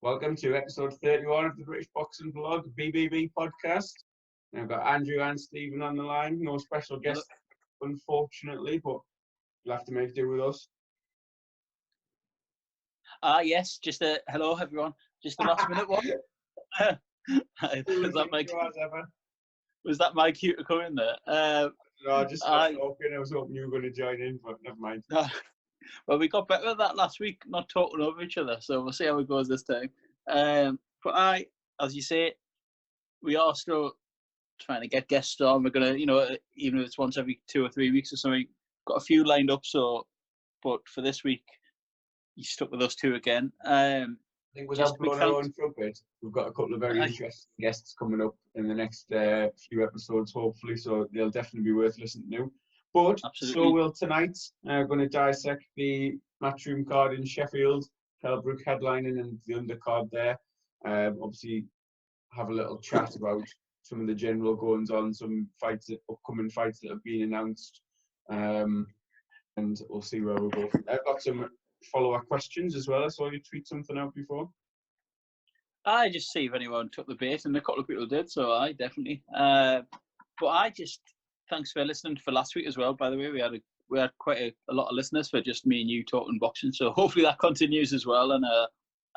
Welcome to episode 31 of the British Boxing Blog BBB podcast. I've got Andrew and Stephen on the line. No special guest, unfortunately, but you'll have to make do with us. Yes, just a hello everyone. Just the last minute one. Was that my cue to come in there? No, I just stopped talking. I was hoping you were going to join in, but never mind. Well, we got better at that last week, not talking over each other. So we'll see how it goes this time. But as you say, we are still trying to get guests on. We're gonna, even if it's once every 2 or 3 weeks or something, got a few lined up. So, but for this week, you stuck with us two again. I think without blowing our own trumpet, we've got a couple of very interesting guests coming up in the next few episodes, hopefully. So they'll definitely be worth listening to. But Absolutely. So will tonight. We're going to dissect the matchroom card in Sheffield, Kell Brook headlining and the undercard there. Obviously, have a little chat about some of the general goings on, some upcoming fights that have been announced, and we'll see where we'll go from there. I've got some follow-up questions as well. I saw you tweet something out before. I just see if anyone took the bait, and a couple of people did, so I definitely. But thanks for listening for last week as well. By the way, we had quite a lot of listeners for just me and you talking boxing, so hopefully that continues as well. And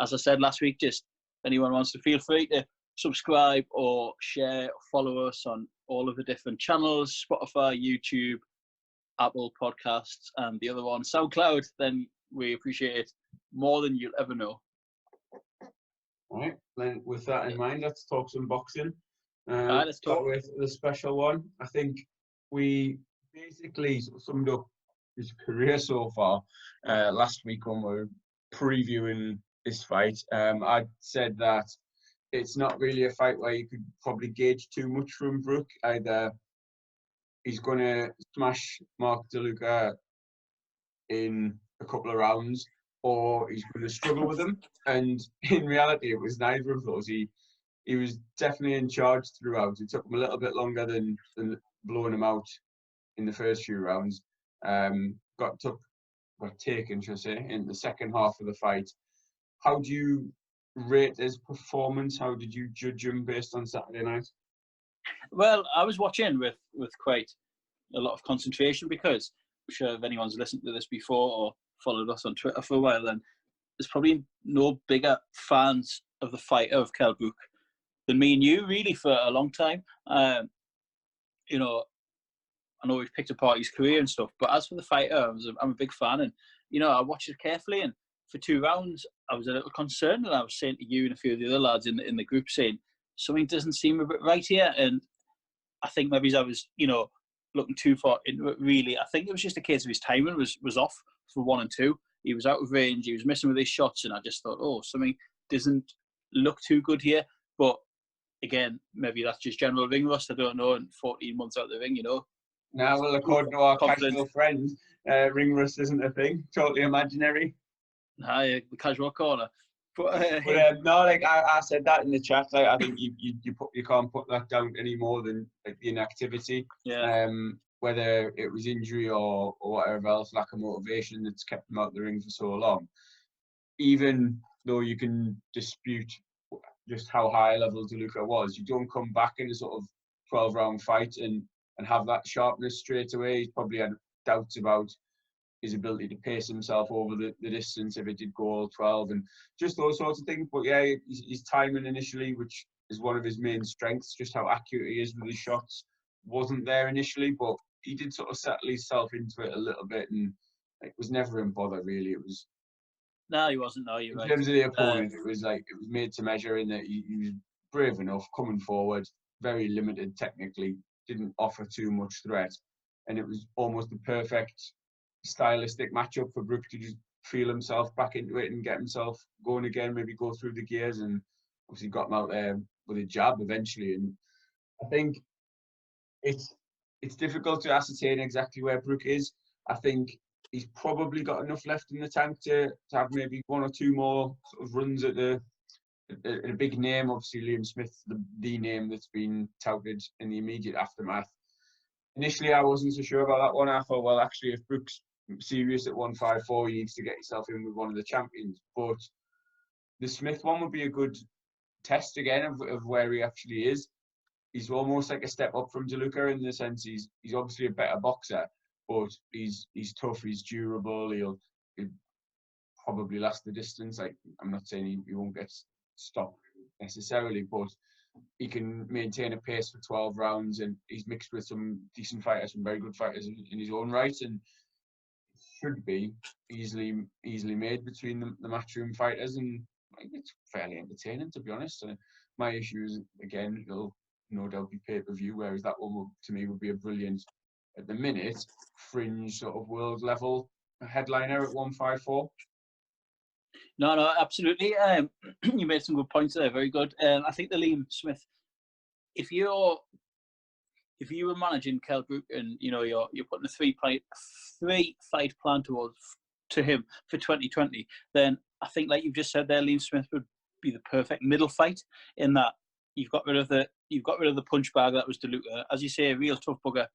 as I said last week, just anyone wants to feel free to subscribe or share or follow us on all of the different channels, Spotify, YouTube, Apple Podcasts, and the other one, SoundCloud. Then we appreciate it more than you'll ever know. All right, then with that in mind, let's talk some boxing. Let's start with the special one. I think we basically summed up his career so far last week when we were previewing this fight. I said that it's not really a fight where you could probably gauge too much from Brook. Either he's going to smash Mark DeLuca in a couple of rounds, or he's going to struggle with him. And in reality, it was neither of those. He was definitely in charge throughout. It took him a little bit longer than blowing him out in the first few rounds. Got taken, should I say, in the second half of the fight. How do you rate his performance? How did you judge him based on Saturday night? Well, I was watching with quite a lot of concentration because I'm sure if anyone's listened to this before or followed us on Twitter for a while, then there's probably no bigger fans of the fighter of Kell Brook than me and you, really, for a long time. I know we've picked apart his career and stuff, but as for the fighter, I'm a big fan, and I watched it carefully. And for 2 rounds, I was a little concerned, and I was saying to you and a few of the other lads in the group, saying something doesn't seem a bit right here. And I think maybe I was, looking too far into it. Really, I think it was just a case of his timing was off for 1 and 2. He was out of range. He was missing with his shots, and I just thought, something doesn't look too good here. But again, maybe that's just general ring rust. I don't know. And 14 months out of the ring, Now, well, according to our casual friend, ring rust isn't a thing. Totally imaginary. The casual corner. But no, like I said that in the chat. Like, I think you can't put that down any more than like the inactivity. Yeah. Whether it was injury or whatever else, lack of motivation that's kept him out the ring for so long. Even though you can dispute just how high level DeLuca was, you don't come back in a sort of 12-round fight and have that sharpness straight away. He's probably had doubts about his ability to pace himself over the distance if it did go all 12 and just those sorts of things. But yeah, his timing initially, which is one of his main strengths, just how accurate he is with his shots, wasn't there initially, but he did sort of settle himself into it a little bit, and it was never in bother really. It was. No, he wasn't. No, you're right. In terms of the opponent, it was made to measure in that he was brave enough coming forward, very limited technically, didn't offer too much threat, and it was almost the perfect stylistic matchup for Brook to just feel himself back into it and get himself going again, maybe go through the gears, and obviously got him out there with a jab eventually. And I think it's difficult to ascertain exactly where Brook is. I think he's probably got enough left in the tank to have maybe 1 or 2 more sort of runs at a big name. Obviously, Liam Smith, the name that's been touted in the immediate aftermath. Initially, I wasn't so sure about that one. I thought, well, actually, if Brook's serious at 154, he needs to get himself in with one of the champions. But the Smith one would be a good test again of where he actually is. He's almost like a step up from DeLuca in the sense he's obviously a better boxer, but he's tough, he's durable, he'll probably last the distance. Like, I'm not saying he won't get stopped necessarily, but he can maintain a pace for 12 rounds, and he's mixed with some decent fighters, some very good fighters in his own right, and should be easily made between the matchroom fighters, and it's fairly entertaining, to be honest. My issue is, again, it'll no doubt be pay-per-view, whereas that one to me would be a brilliant, at the minute, fringe sort of world level headliner at 154. No, absolutely. You made some good points there. Very good. I think the Liam Smith, if you were managing Kell Brook and you're putting a three fight plan to him for 2020, then I think, like you've just said there, Liam Smith would be the perfect middle fight, in that you've got rid of the punch bag that was DeLuca, as you say, a real tough bugger,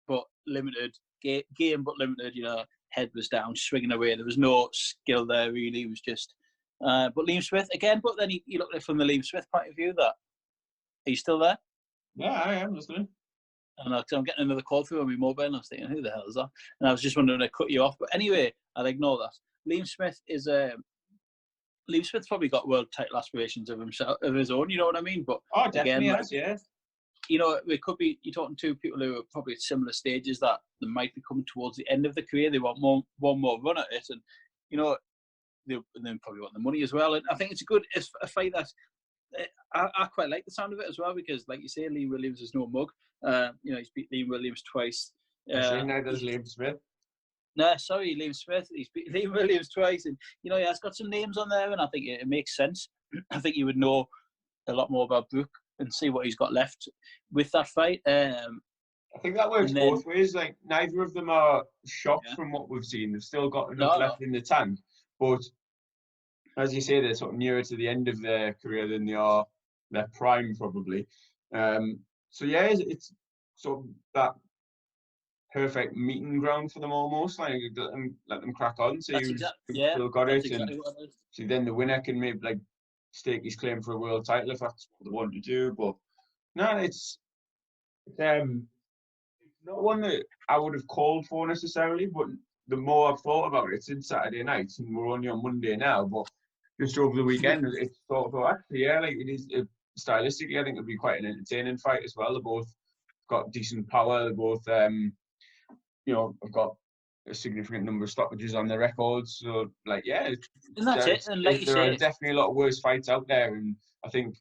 but limited game, but limited. Head was down, swinging away. There was no skill there really. It was just, but Liam Smith again. But then you look at it from the Liam Smith point of view. Are you still there? Yeah, I am listening. And I'm getting another call through on my mobile, and I was thinking, who the hell is that? And I was just wondering, I cut you off. But anyway, I'll ignore that. Liam Smith is Liam Smith's probably got world title aspirations of his own. You know what I mean? But definitely again, has, yeah. It could be, you're talking to people who are probably at similar stages, that they might be coming towards the end of the career. They want one more run at it, and they probably want the money as well. And I think it's a fight that I quite like the sound of it as well, because, like you say, Liam Williams is no mug. He's beat Liam Williams twice. Now there's Liam Smith. No, sorry, Liam Smith. He's beat Liam Williams twice, and he has got some names on there, and I think it makes sense. I think you would know a lot more about Brook and see what he's got left with that fight. I think that works both ways. Like, neither of them are shocked from what we've seen. They've still got enough left in the tank, but as you say, they're sort of nearer to the end of their career than they are their prime, probably. So yeah, it's sort of that perfect meeting ground for them almost. Like, let them crack on. So you still got it, exactly, and so then the winner can maybe stake his claim for a world title if that's what they want to do. But no, it's not one that I would have called for necessarily. But the more I've thought about it since Saturday night, and we're only on Monday now, but just over the weekend, it's sort of actually, it is stylistically, I think it'll be quite an entertaining fight as well. They both got decent power. They both, have got a significant number of stoppages on their records. So, and that's it. And like there are definitely a lot of worse fights out there, and I think,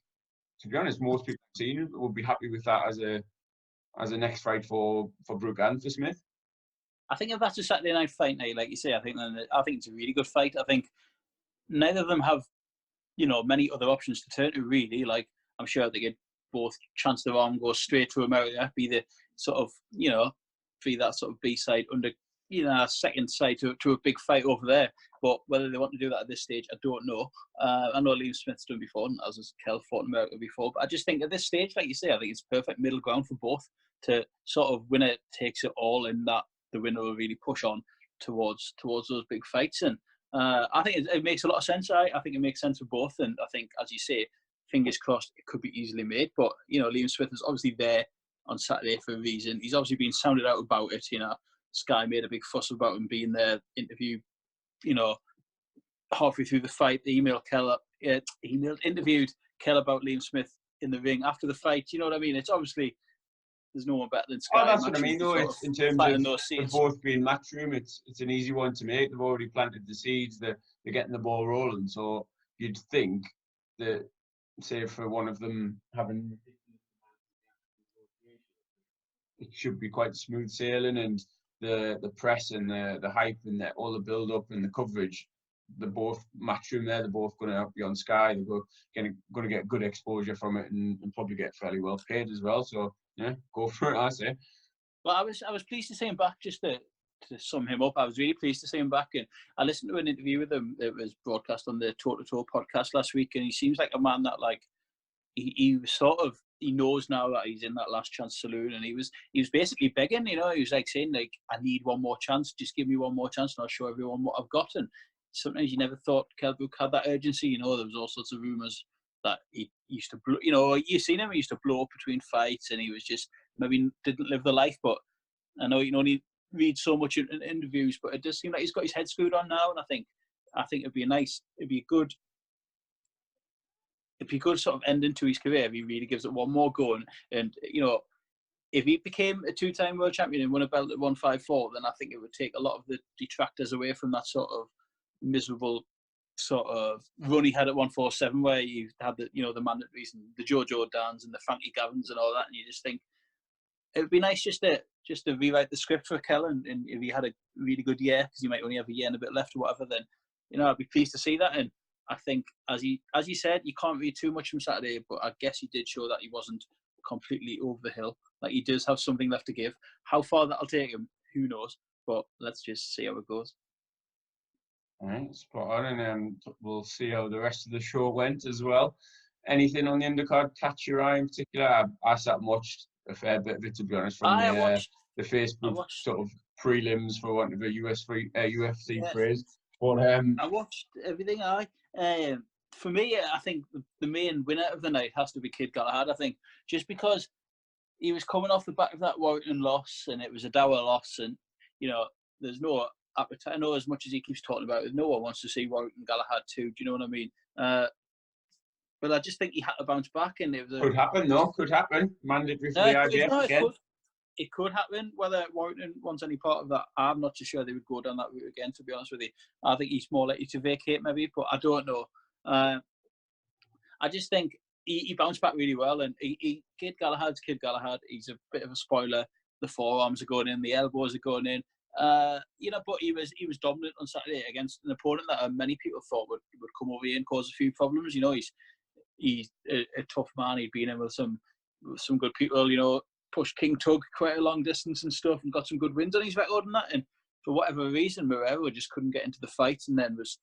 to be honest, most people I've seen would be happy with that as a next fight for Brook and for Smith. I think if that's a Saturday night fight night, like you say, I think it's a really good fight. I think neither of them have, many other options to turn to, really. Like, I'm sure they could both chance their arm, go straight to America, be the sort of, be that sort of B-side under, second side to a big fight over there. But whether they want to do that at this stage, I don't know. I know Liam Smith's done before, and as has Kell fought in America before. But I just think at this stage, like you say, I think it's perfect middle ground for both to sort of winner takes it all, and that the winner will really push on towards those big fights. And I think it makes a lot of sense. I think it makes sense for both. And I think, as you say, fingers crossed, it could be easily made. But, Liam Smith is obviously there on Saturday for a reason. He's obviously been sounded out about it. Sky made a big fuss about him being there, interviewed, halfway through the fight. They interviewed Kell about Liam Smith in the ring after the fight. You know what I mean? It's obviously, there's no one better than Sky. Oh, that's what I mean, though. It's in terms of both being matchroom, it's an easy one to make. They've already planted the seeds. They're getting the ball rolling. So you'd think that, say, for one of them having, it should be quite smooth sailing, and the press and the hype and all the build up and the coverage. They're both matchroom there. They're both going to be on Sky. They're going to get good exposure from it, and probably get fairly well paid as well. So yeah, go for it, I say. Well, I was pleased to see him back. Just to sum him up, I was really pleased to see him back. And I listened to an interview with him that was broadcast on the Toe to Toe podcast last week, and he seems like a man that, like, he was sort of, he knows now that he's in that last chance saloon, and he was basically begging. He was like saying, like, I need one more chance. Just give me one more chance, and I'll show everyone what I've got. And sometimes you never thought Kell Brook had that urgency. You know, there was all sorts of rumours that he used to blow, you know, you seen him, he used to blow up between fights, and he was just maybe didn't live the life. But I know you can only read so much in interviews, but it does seem like he's got his head screwed on now, and I think it'd be a good sort of ending to his career if he really gives it one more go. And you know, if he became a two-time world champion and won a belt at 154, then I think it would take a lot of the detractors away from that sort of miserable sort of run he had at 147, where you had the, you know, the mandatories and the Jojo Dans and the Frankie Gavins and all that, and you just think it would be nice just to rewrite the script for Kell, and if he had a really good year, because he might only have a year and a bit left or whatever, then, you know, I'd be pleased to see that. And I think, as he said, you can't read too much from Saturday, but I guess he did show that he wasn't completely over the hill. Like, he does have something left to give. How far that'll take him, who knows? But let's just see how it goes. All right, spot on, and we'll see how the rest of the show went as well. Anything on the undercard catch your eye in particular? I sat and watched a fair bit of it, to be honest, from the Facebook sort of prelims, for want of a UFC phrase. But I watched everything. For me, I think the main winner of the night has to be Kid Galahad. I think just because he was coming off the back of that Warrington loss, and it was a dour loss, and you know, there's no appetite. I know, as much as he keeps talking about it, no one wants to see Warrington Galahad too. Do you know what I mean? But I just think he had to bounce back, and it was could happen, though. Could happen. Mandatory for the IBF again. It could happen. Whether Warrington wants any part of that, I'm not too sure they would go down that route again, to be honest with you. I think he's more likely to vacate, maybe, but I don't know. I just think he bounced back really well, and Kid Galahad's Kid Galahad. He's a bit of a spoiler. The forearms are going in, the elbows are going in. You know, but he was dominant on Saturday against an opponent that many people thought would come over here and cause a few problems. You know, he's a tough man. He'd been in with some good people. You know, pushed King Tug quite a long distance and stuff, and got some good wins on his record and that. And for whatever reason, Moreira just couldn't get into the fight, and then was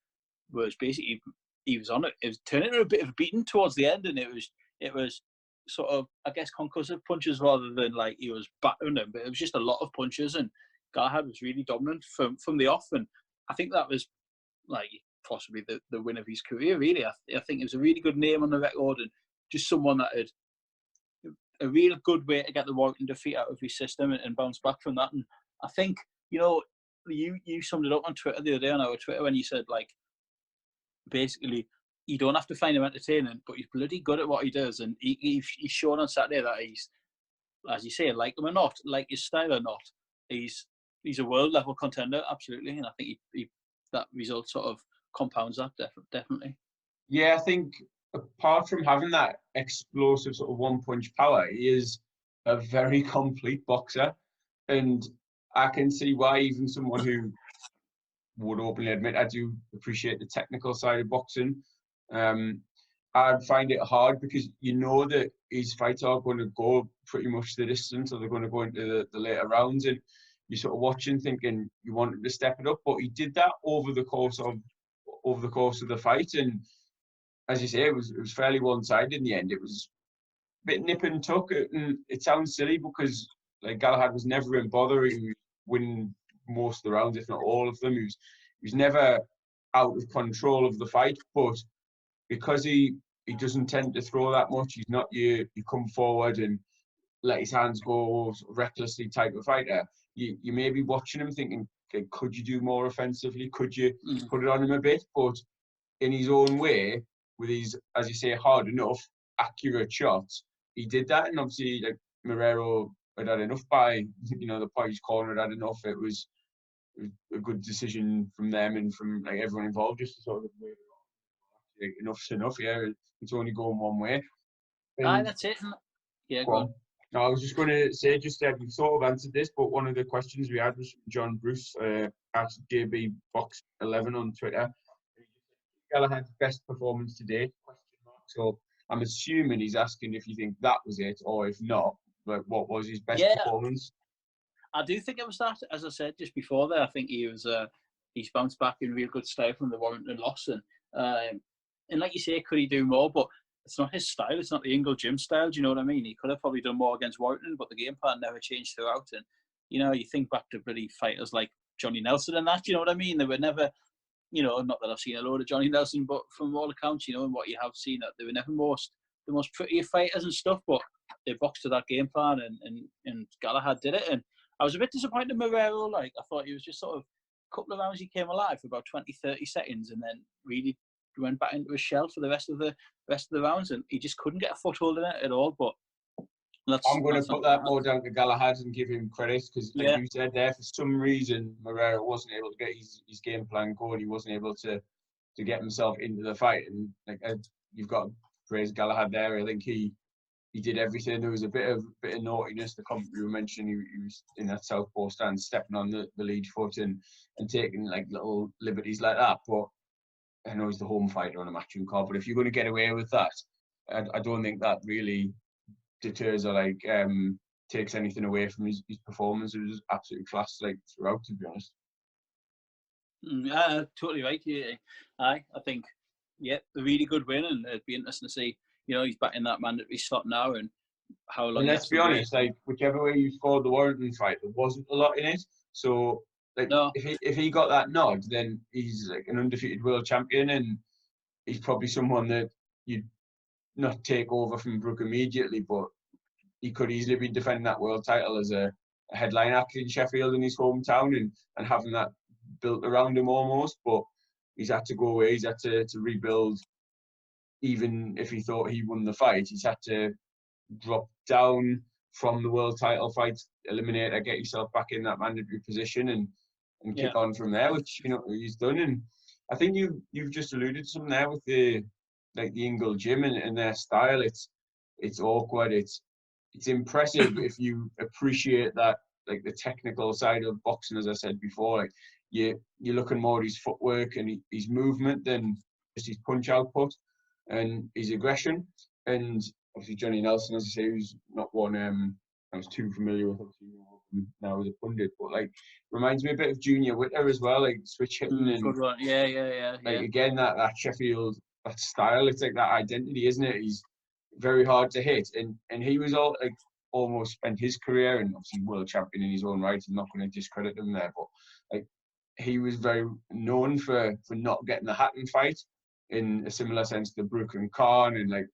basically, he was on it. It was turning into a bit of a beating towards the end, and it was sort of, I guess, concussive punches rather than like he was battering them. But it was just a lot of punches, and Galahad was really dominant from the off, and I think that was like possibly the win of his career. Really, I think it was a really good name on the record, and just someone that had a real good way to get the Warrington defeat out of his system and bounce back from that. And I think, you know, you summed it up on Twitter the other day, on our Twitter, when you said, like, basically, you don't have to find him entertaining, but he's bloody good at what he does. And he's shown on Saturday that he's, as you say, like him or not, like his style or not, he's a world level contender, absolutely. And I think that result sort of compounds that, definitely. Yeah, I think apart from having that explosive sort of one-punch power, he is a very complete boxer. And I can see why even someone who would openly admit I do appreciate the technical side of boxing, I'd find it hard, because you know that his fights are going to go pretty much the distance, or they're going to go into the later rounds, and you're sort of watching thinking you wanted to step it up, but he did that over the course of the fight. And as you say, it was fairly one-sided in the end. It was a bit nip and tuck, and it sounds silly because, like, Galahad was never in bother. He was winning most of the rounds, if not all of them. He was never out of control of the fight, but because he doesn't tend to throw that much, he's not you come forward and let his hands go recklessly type of fighter. You may be watching him thinking, okay, could you do more offensively? Could you put it on him a bit? But in his own way, with his, as you say, hard enough, accurate shots, he did that. And obviously, like, Moreira had enough by, you know, the Poise corner had enough. It was a good decision from them and from, like, everyone involved, just to sort of wait it on. Like, enough's enough, yeah. It's only going one way. That's it. Yeah, go on. No, I was just going to say, you've sort of answered this, but one of the questions we had was John Bruce at JBBox11 on Twitter. Galahad's best performance to date? So I'm assuming he's asking if you think that was it, or if not, like, what was his best performance? I do think it was that. As I said just before there, I think he's bounced back in real good style from the Warrington loss, and like you say, could he do more? But it's not his style. It's not the Ingle Gym style. Do you know what I mean? He could have probably done more against Warrington, but the game plan never changed throughout. And, you know, you think back to bloody fighters like Johnny Nelson and that. Do you know what I mean? They were never you know, not that I've seen a load of Johnny Nelson, but from all accounts, you know, and what you have seen, that they were never the most pretty fighters and stuff, but they boxed to that game plan, and Galahad did it. And I was a bit disappointed in Marrero. Like, I thought he was just sort of a couple of rounds he came alive for about 20, 30 seconds, and then really went back into his shell for the rest of the rounds, and he just couldn't get a foothold in it at all. But I'm going to put that more down to Galahad and give him credit, because, like you said there, for some reason Marrero wasn't able to get his game plan going. He wasn't able to get himself into the fight, and like you've got to praise Galahad there. I think he did everything. There was a bit of naughtiness. The comment you were mentioning, he was in that southpaw stance, stepping on the lead foot and taking like little liberties like that. But I know he's the home fighter on a matchroom card, but if you're going to get away with that, I don't think that really deters or like takes anything away from his performance. It was absolutely class, like, throughout, to be honest. Totally right. Yeah, I think, a really good win, and it'd be interesting to see. You know, he's back in that mandatory slot now, and how long. And let's be honest, like, whichever way you scored the Warrington fight, there wasn't a lot in it. So, like, if he got that nod, then he's like an undefeated world champion, and he's probably someone that you'd not take over from Brook immediately, but he could easily be defending that world title as a headline act in Sheffield in his hometown, and having that built around him almost. But he's had to go away. He's had to rebuild. Even if he thought he won the fight, he's had to drop down from the world title fight, eliminate it, get yourself back in that mandatory position, and kick on from there, which, you know, he's done. And I think you've just alluded to something there with the Ingle gym and their style. It's awkward. It's impressive if you appreciate that, like, the technical side of boxing. As I said before, like, you're looking more at his footwork and his movement than just his punch output and his aggression. And obviously Johnny Nelson, as I say, who's not one I was too familiar with, obviously, now as a pundit, but like, reminds me a bit of Junior Witter as well, like switch hitting and good one. Like, again, that Sheffield, that style, it's like that identity, isn't it? He's very hard to hit, and he was almost spent his career, and obviously world champion in his own right. I'm not going to discredit him there, but like, he was very known for not getting the Hatton fight, in a similar sense to Brook and Khan, and like,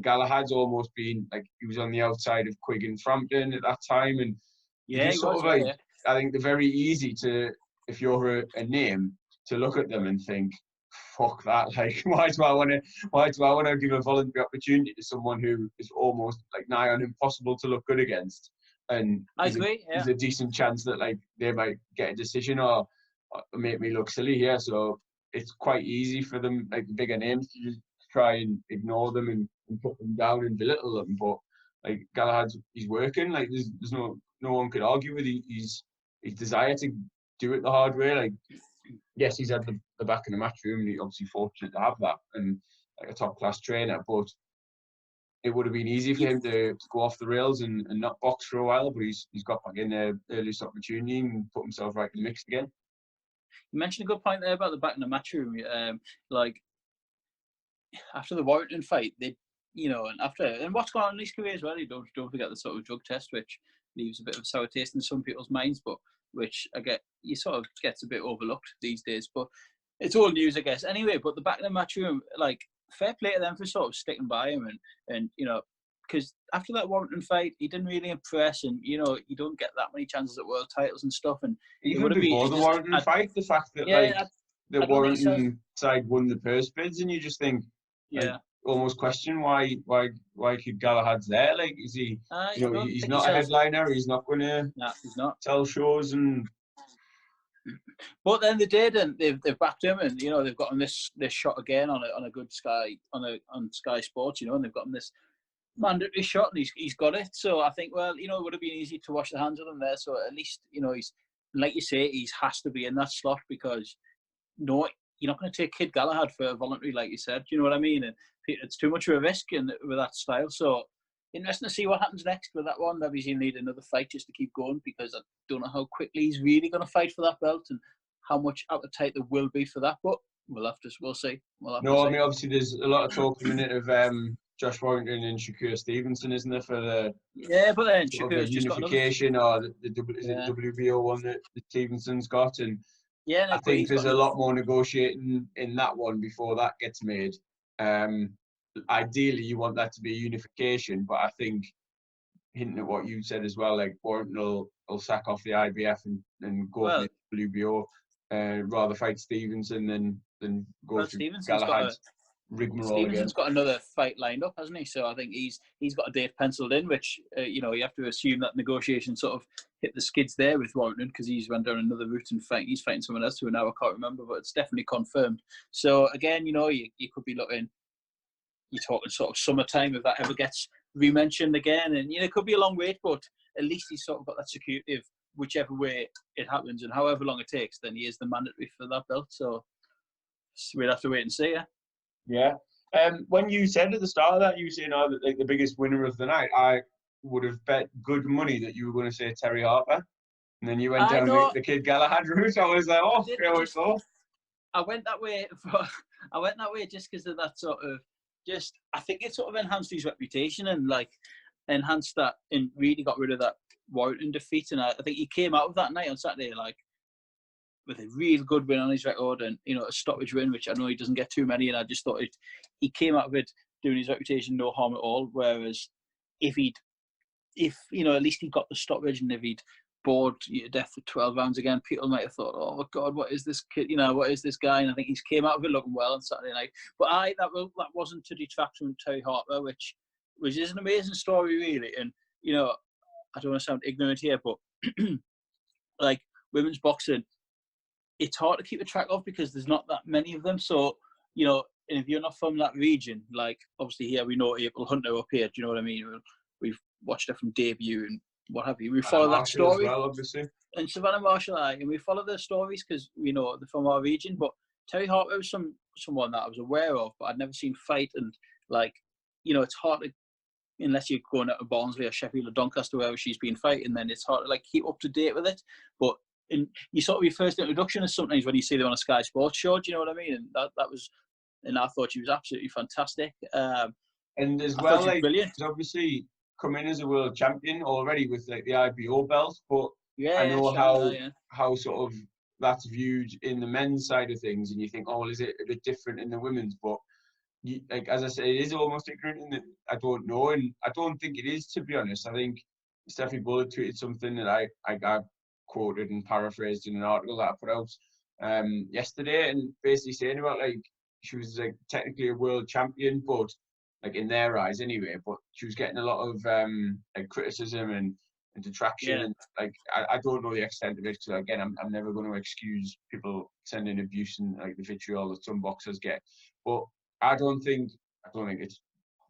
Galahad's almost been like, he was on the outside of Quigg and Frampton at that time, and I think they're very easy to, if you're a name, to look at them and think, fuck that, like, why do I want to give a voluntary opportunity to someone who is almost like nigh on impossible to look good against? And there's a decent chance that, like, they might get a decision or make me look silly here. So it's quite easy for them, like the bigger names, to just try and ignore them and put them down and belittle them. But like, Galahad's, he's working. Like, there's no one could argue with his desire to do it the hard way. Like, yes, he's had the back in the matchroom, and he's obviously fortunate to have that, and like a top class trainer. But it would have been easy for him to go off the rails and not box for a while. But he's got back in the earliest opportunity and put himself right in the mix again. You mentioned a good point there about the back in the matchroom. Like, after the Warrington fight, they, you know, and what's going on in his career as well. You don't forget the sort of drug test, which leaves a bit of a sour taste in some people's minds, but which you sort of gets a bit overlooked these days. But it's all news, I guess. Anyway, but the back in the matchroom, like, fair play to them for sort of sticking by him, and you know, because after that Warrington fight, he didn't really impress, and you know, you don't get that many chances at world titles and stuff. And even before the Warrington fight, the fact that the Warrington side won the purse bids, and you just think, almost question why Kid Galahad's there. Like, is he? He's not a headliner. He's not going to. He's not tell shows and. But then they did, and they've backed him, and you know, they've got him this shot again on a good Sky on Sky Sports, you know, and they've got him this mandatory shot, and he's got it. So I think, well, you know, it would have been easy to wash the hands of him there. So at least, you know, he's, like you say, he has to be in that slot, because no, you're not going to take Kid Galahad for a voluntary, like you said. Do you know what I mean? And it's too much of a risk with that style. So interesting to see what happens next with that one. Maybe he'll need another fight just to keep going, because I don't know how quickly he's really going to fight for that belt and how much appetite there will be for that. But we'll see. I mean, obviously there's a lot of talk in a minute of Josh Warrington and Shakur Stevenson, isn't there, for the but then Shakur's just unification, or the WBO one that Stevenson's got, and Yeah, no, I but think he's there's got a another. lot more negotiating in that one before that gets made. Ideally, you want that to be unification, but I think hinting at what you said as well, like Warrington will sack off the IBF and go for Well, the WBO, rather fight Stevenson than go well, through Galahad's rigmarole again. Stevenson's got another fight lined up, hasn't he? So I think he's got a date penciled in, which you know, you have to assume that negotiation sort of hit the skids there with Warrington, because he's went down another route and he's fighting someone else who now I can't remember, but it's definitely confirmed. So again, you know, you could be looking, you're talking sort of summertime if that ever gets re-mentioned again, and you know, it could be a long wait, but at least he's sort of got that security of whichever way it happens and however long it takes, then he is the mandatory for that belt. So we'll have to wait and see. Yeah. Yeah. When you said at the start of that, you were saying, oh, that, like, the biggest winner of the night, I would have bet good money that you were going to say Terry Harper. And then you went I down know. the Kid Galahad route. I was like, oh, I went that way. I went that way just because of that sort of. Just, I think it sort of enhanced his reputation and like enhanced that and really got rid of that Warrington defeat. And I think he came out of that night on Saturday like with a real good win on his record, and you know, a stoppage win, which I know he doesn't get too many. And I just thought he came out of it doing his reputation no harm at all. Whereas if you know, at least he got the stoppage, and if he'd bored you to death for 12 rounds again, people might have thought, oh God, what is this kid? You know, what is this guy? And I think he's came out of it looking well on Saturday night. But that wasn't to detract from Terry Harper, which is an amazing story, really. And you know, I don't want to sound ignorant here, but like women's boxing, it's hard to keep a track of because there's not that many of them. So, you know, and if you're not from that region, like obviously here we know April Hunter up here, do you know what I mean? We've watched her from debut and what have you. We follow that story. As well, obviously. And Savannah Marshall, and we follow their stories because we know they're from our region. But Terry Harper was someone that I was aware of, but I'd never seen fight. And like, you know, it's hard to, unless you're going out to Barnsley or Sheffield or Doncaster, wherever she's been fighting, then it's hard to like keep up to date with it. But in you sort of your first introduction is sometimes when you see them on a Sky Sports show, do you know what I mean? And that was, and I thought she was absolutely fantastic. And as I well, thought she was like, brilliant. she's obviously come in as a world champion already with like the IBO belt, but Yeah, I know yeah. how sort of that's viewed in the men's side of things, and you think, oh, well, is it a bit different in the women's? But you, like, as I say, it is almost ignorant in that I don't know, and I don't think it is, to be honest. I think Steffi Bullock tweeted something that I quoted and paraphrased in an article that I put out yesterday, and basically saying about like she was like technically a world champion, but like in their eyes anyway, but she was getting a lot of like criticism and detraction, and like I don't know the extent of it, because again I'm never going to excuse people sending abuse and like the vitriol that some boxers get, but I don't think it's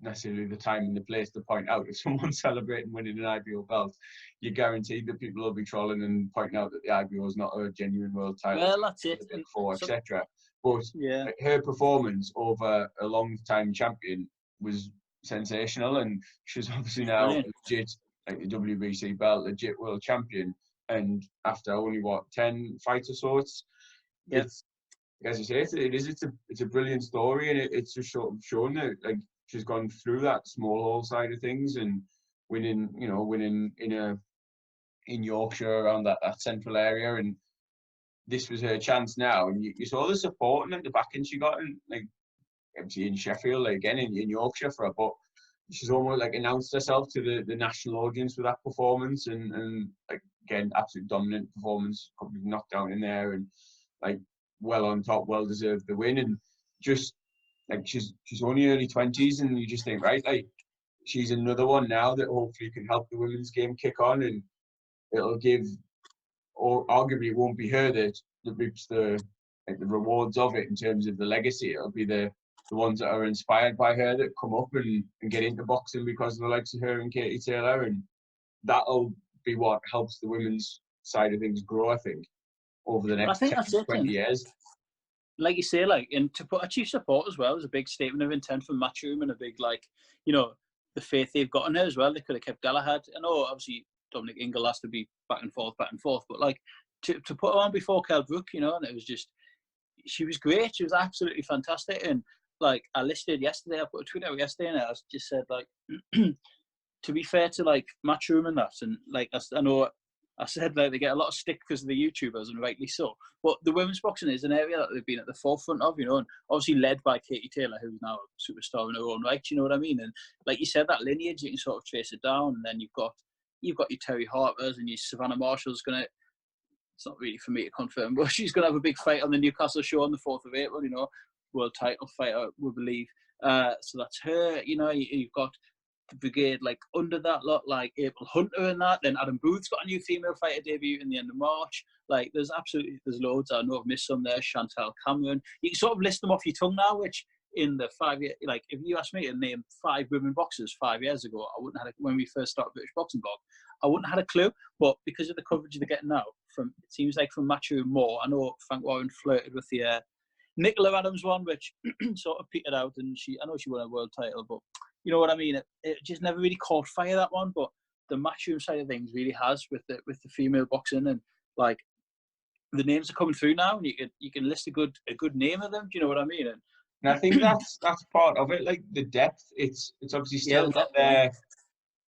necessarily the time and the place to point out if someone's celebrating winning an IBO belt. You're guaranteed that people will be trolling and pointing out that the IBO is not a genuine world title. Well, that's it. The Big Four, etc. But like, her performance over a long-time champion was sensational, and she's obviously now legit, like the WBC belt, legit world champion. And after only 10 fights or so, it's as you say, it's a brilliant story, and it's just sort of shown that like she's gone through that small hole side of things and winning in Yorkshire around that central area, and this was her chance now. And you saw the support and the backing she got, and like obviously in Sheffield, like, again in Yorkshire for her, but she's almost like announced herself to the national audience with that performance, and like again, absolute dominant performance, completely knocked down in there, and like well on top, well deserved the win. And just like she's only early 20s, and you just think, right, like she's another one now that hopefully can help the women's game kick on, and it'll give, or arguably it won't be her that reaps the rewards of it in terms of the legacy. It'll be the ones that are inspired by her that come up and get into boxing because of the likes of her and Katie Taylor, and that'll be what helps the women's side of things grow, I think, over the next 10 to 20 years. Like you say, like, and to put a chief support as well is a big statement of intent from Matchroom, and a big, like, you know, the faith they've got in her as well. They could have kept Galahad. I know obviously Dominic Ingle has to be back and forth, but like to put her on before Kell Brook, you know, and it was just, she was great. She was absolutely fantastic. And like I listed yesterday, I put a tweet out yesterday, and I just said, like, to be fair to like Matchroom and that, and like I know I said like they get a lot of stick because of the YouTubers, and rightly so. But the women's boxing is an area that they've been at the forefront of, you know, and obviously led by Katie Taylor, who's now a superstar in her own right. You know what I mean? And like you said, that lineage you can sort of trace it down, and then you've got your Terry Harpers and your Savannah Marshall's gonna. It's not really for me to confirm, but she's gonna have a big fight on the Newcastle show on the 4th of April. You know, world title fighter, we believe. So that's her. You know, you've got the brigade like under that lot, like April Hunter and that. Then Adam Booth's got a new female fighter debut in the end of March. Like there's loads. I know I've missed some there. Chantal Cameron. You can sort of list them off your tongue now, which in the 5 year, like if you asked me to name 5 women boxers 5 years ago, I wouldn't have when we first started British Boxing Blog, I wouldn't have had a clue. But because of the coverage they're getting now, from it seems like from Matchroom more. I know Frank Warren flirted with the Nicola Adams one, which sort of petered out, and I know she won a world title, but you know what I mean. It just never really caught fire, that one. But the Matchroom side of things really has with the female boxing, and like the names are coming through now, and you can list a good name of them. Do you know what I mean? And I think that's part of it, like the depth. It's obviously still not there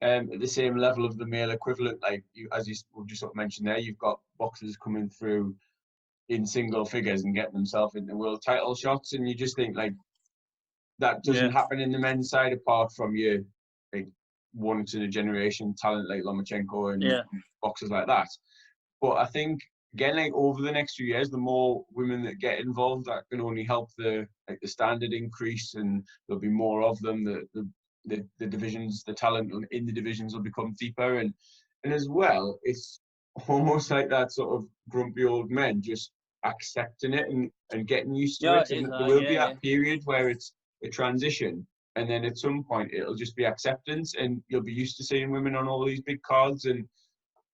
at the same level of the male equivalent. Like as you just sort of mentioned there, you've got boxers coming through in single figures and getting themselves into world title shots, and you just think like that doesn't happen in the men's side apart from your like once in a generation talent like Lomachenko and boxers like that. But I think again, like over the next few years, the more women that get involved, that can only help the standard increase, and there'll be more of them. The divisions, the talent in the divisions will become deeper, and as well, it's almost like that sort of grumpy old men just accepting it and getting used to it. And there will be that period where it's a transition, and then at some point it'll just be acceptance, and you'll be used to seeing women on all these big cards. And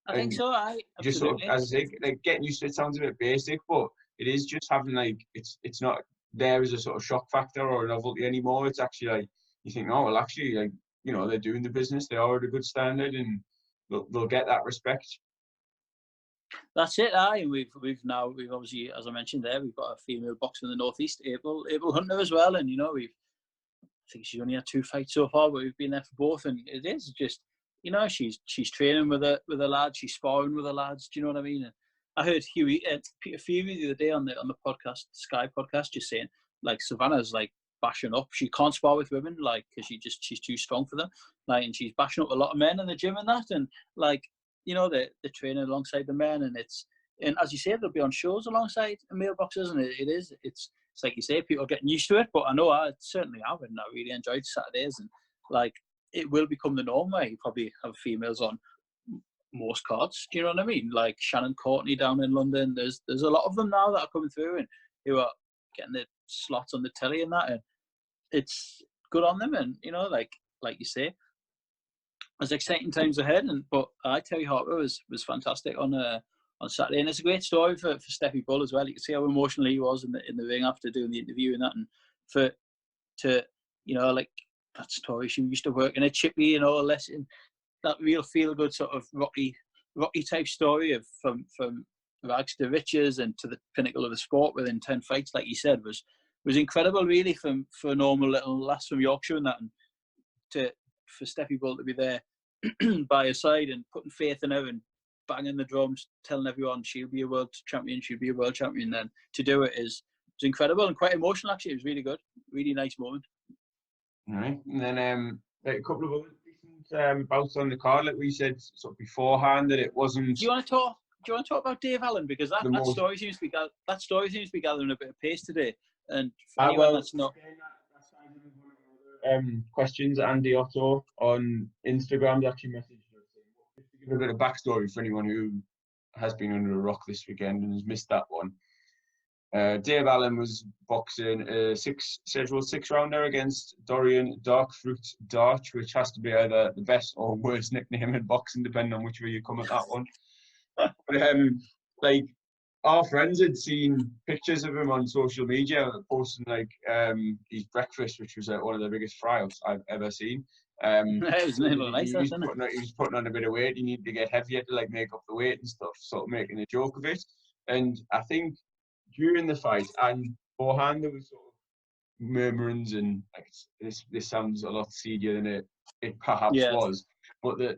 I think so. Just sort of, as I say, like getting used to it sounds a bit basic, but it is just having like it's not there as a sort of shock factor or a novelty anymore. It's actually like you think, oh well, actually, like you know, they're doing the business, they are at a good standard, and they'll get that respect. That's it. And we've obviously, as I mentioned there, we've got a female boxer in the northeast, April Hunter as well, and you know I think she's only had 2 fights so far, but we've been there for both, and it is just. You know, she's training with a lads, she's sparring with the lads. Do you know what I mean? And I heard Peter Fury the other day on the podcast, Sky podcast, just saying like Savannah's like bashing up. She can't spar with women, like because she's too strong for them. Like, and she's bashing up a lot of men in the gym and that. And like, you know, they're training alongside the men, and as you say, they'll be on shows alongside male boxers, and it's like you say, people are getting used to it. But I know I certainly have, and I really enjoyed Saturdays, and like. It will become the norm where you probably have females on most cards. Do you know what I mean? Like Shannon Courtney down in London. There's a lot of them now that are coming through and who are getting the slots on the telly and that. And it's good on them. And you know, like you say, there's exciting times ahead. But Terry Harper was fantastic on Saturday, and it's a great story for Steffi Bull as well. You can see how emotional he was in the ring after doing the interview and that, and to you know like. That story, she used to work in a chippy and all this, and that real feel-good sort of Rocky type story of from rags to riches and to the pinnacle of the sport within 10 fights, like you said, was incredible, really, for a normal little lass from Yorkshire and that, and for Steffi Bull to be there by her side and putting faith in her and banging the drums, telling everyone she'll be a world champion, then to do it was incredible and quite emotional. Actually, it was really good, really nice moment. All right, and then like a couple of other decent bouts on the card, like we said sort of beforehand, that it wasn't. Do you want to talk about Dave Allen, because that story seems to be gathering a bit of pace today, and for anyone that's not. Questions. Andy Otto on Instagram actually messaged us just to give a bit of backstory for anyone who has been under a rock this weekend and has missed that one. Dave Allen was boxing a scheduled 6-rounder against Dorian Darkfruit Dart, which has to be either the best or worst nickname in boxing, depending on which way you come at that one. But like our friends had seen pictures of him on social media posting like his breakfast, which was one of the biggest fry-ups I've ever seen. He was putting on a bit of weight. He needed to get heavier to like make up the weight and stuff, sort of making a joke of it. And I think during the fight and beforehand, there was sort of murmurings and like this sounds a lot seedier than it perhaps was. But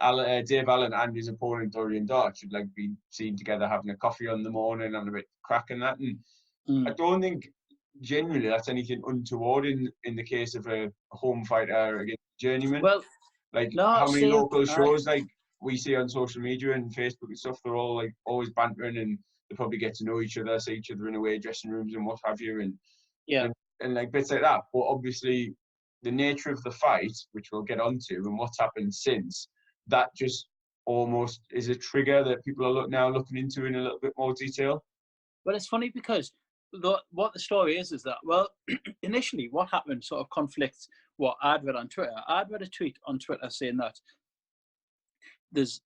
Dave Allen and his opponent Dorian Dart should like be seen together having a coffee on the morning and a bit crack and that. And I don't think genuinely that's anything untoward in the case of a home fighter against a journeyman. Well, like no, how many same, local shows like we see on social media and Facebook and stuff, they're all like always bantering and they probably get to know each other, see each other in away dressing rooms and what have you, and like bits like that. But obviously the nature of the fight, which we'll get onto, and what's happened since, that just almost is a trigger that people are now looking into in a little bit more detail. But it's funny because what the story is that, well, initially what happened sort of conflicts what I'd read on Twitter. I'd read a tweet on Twitter saying that there's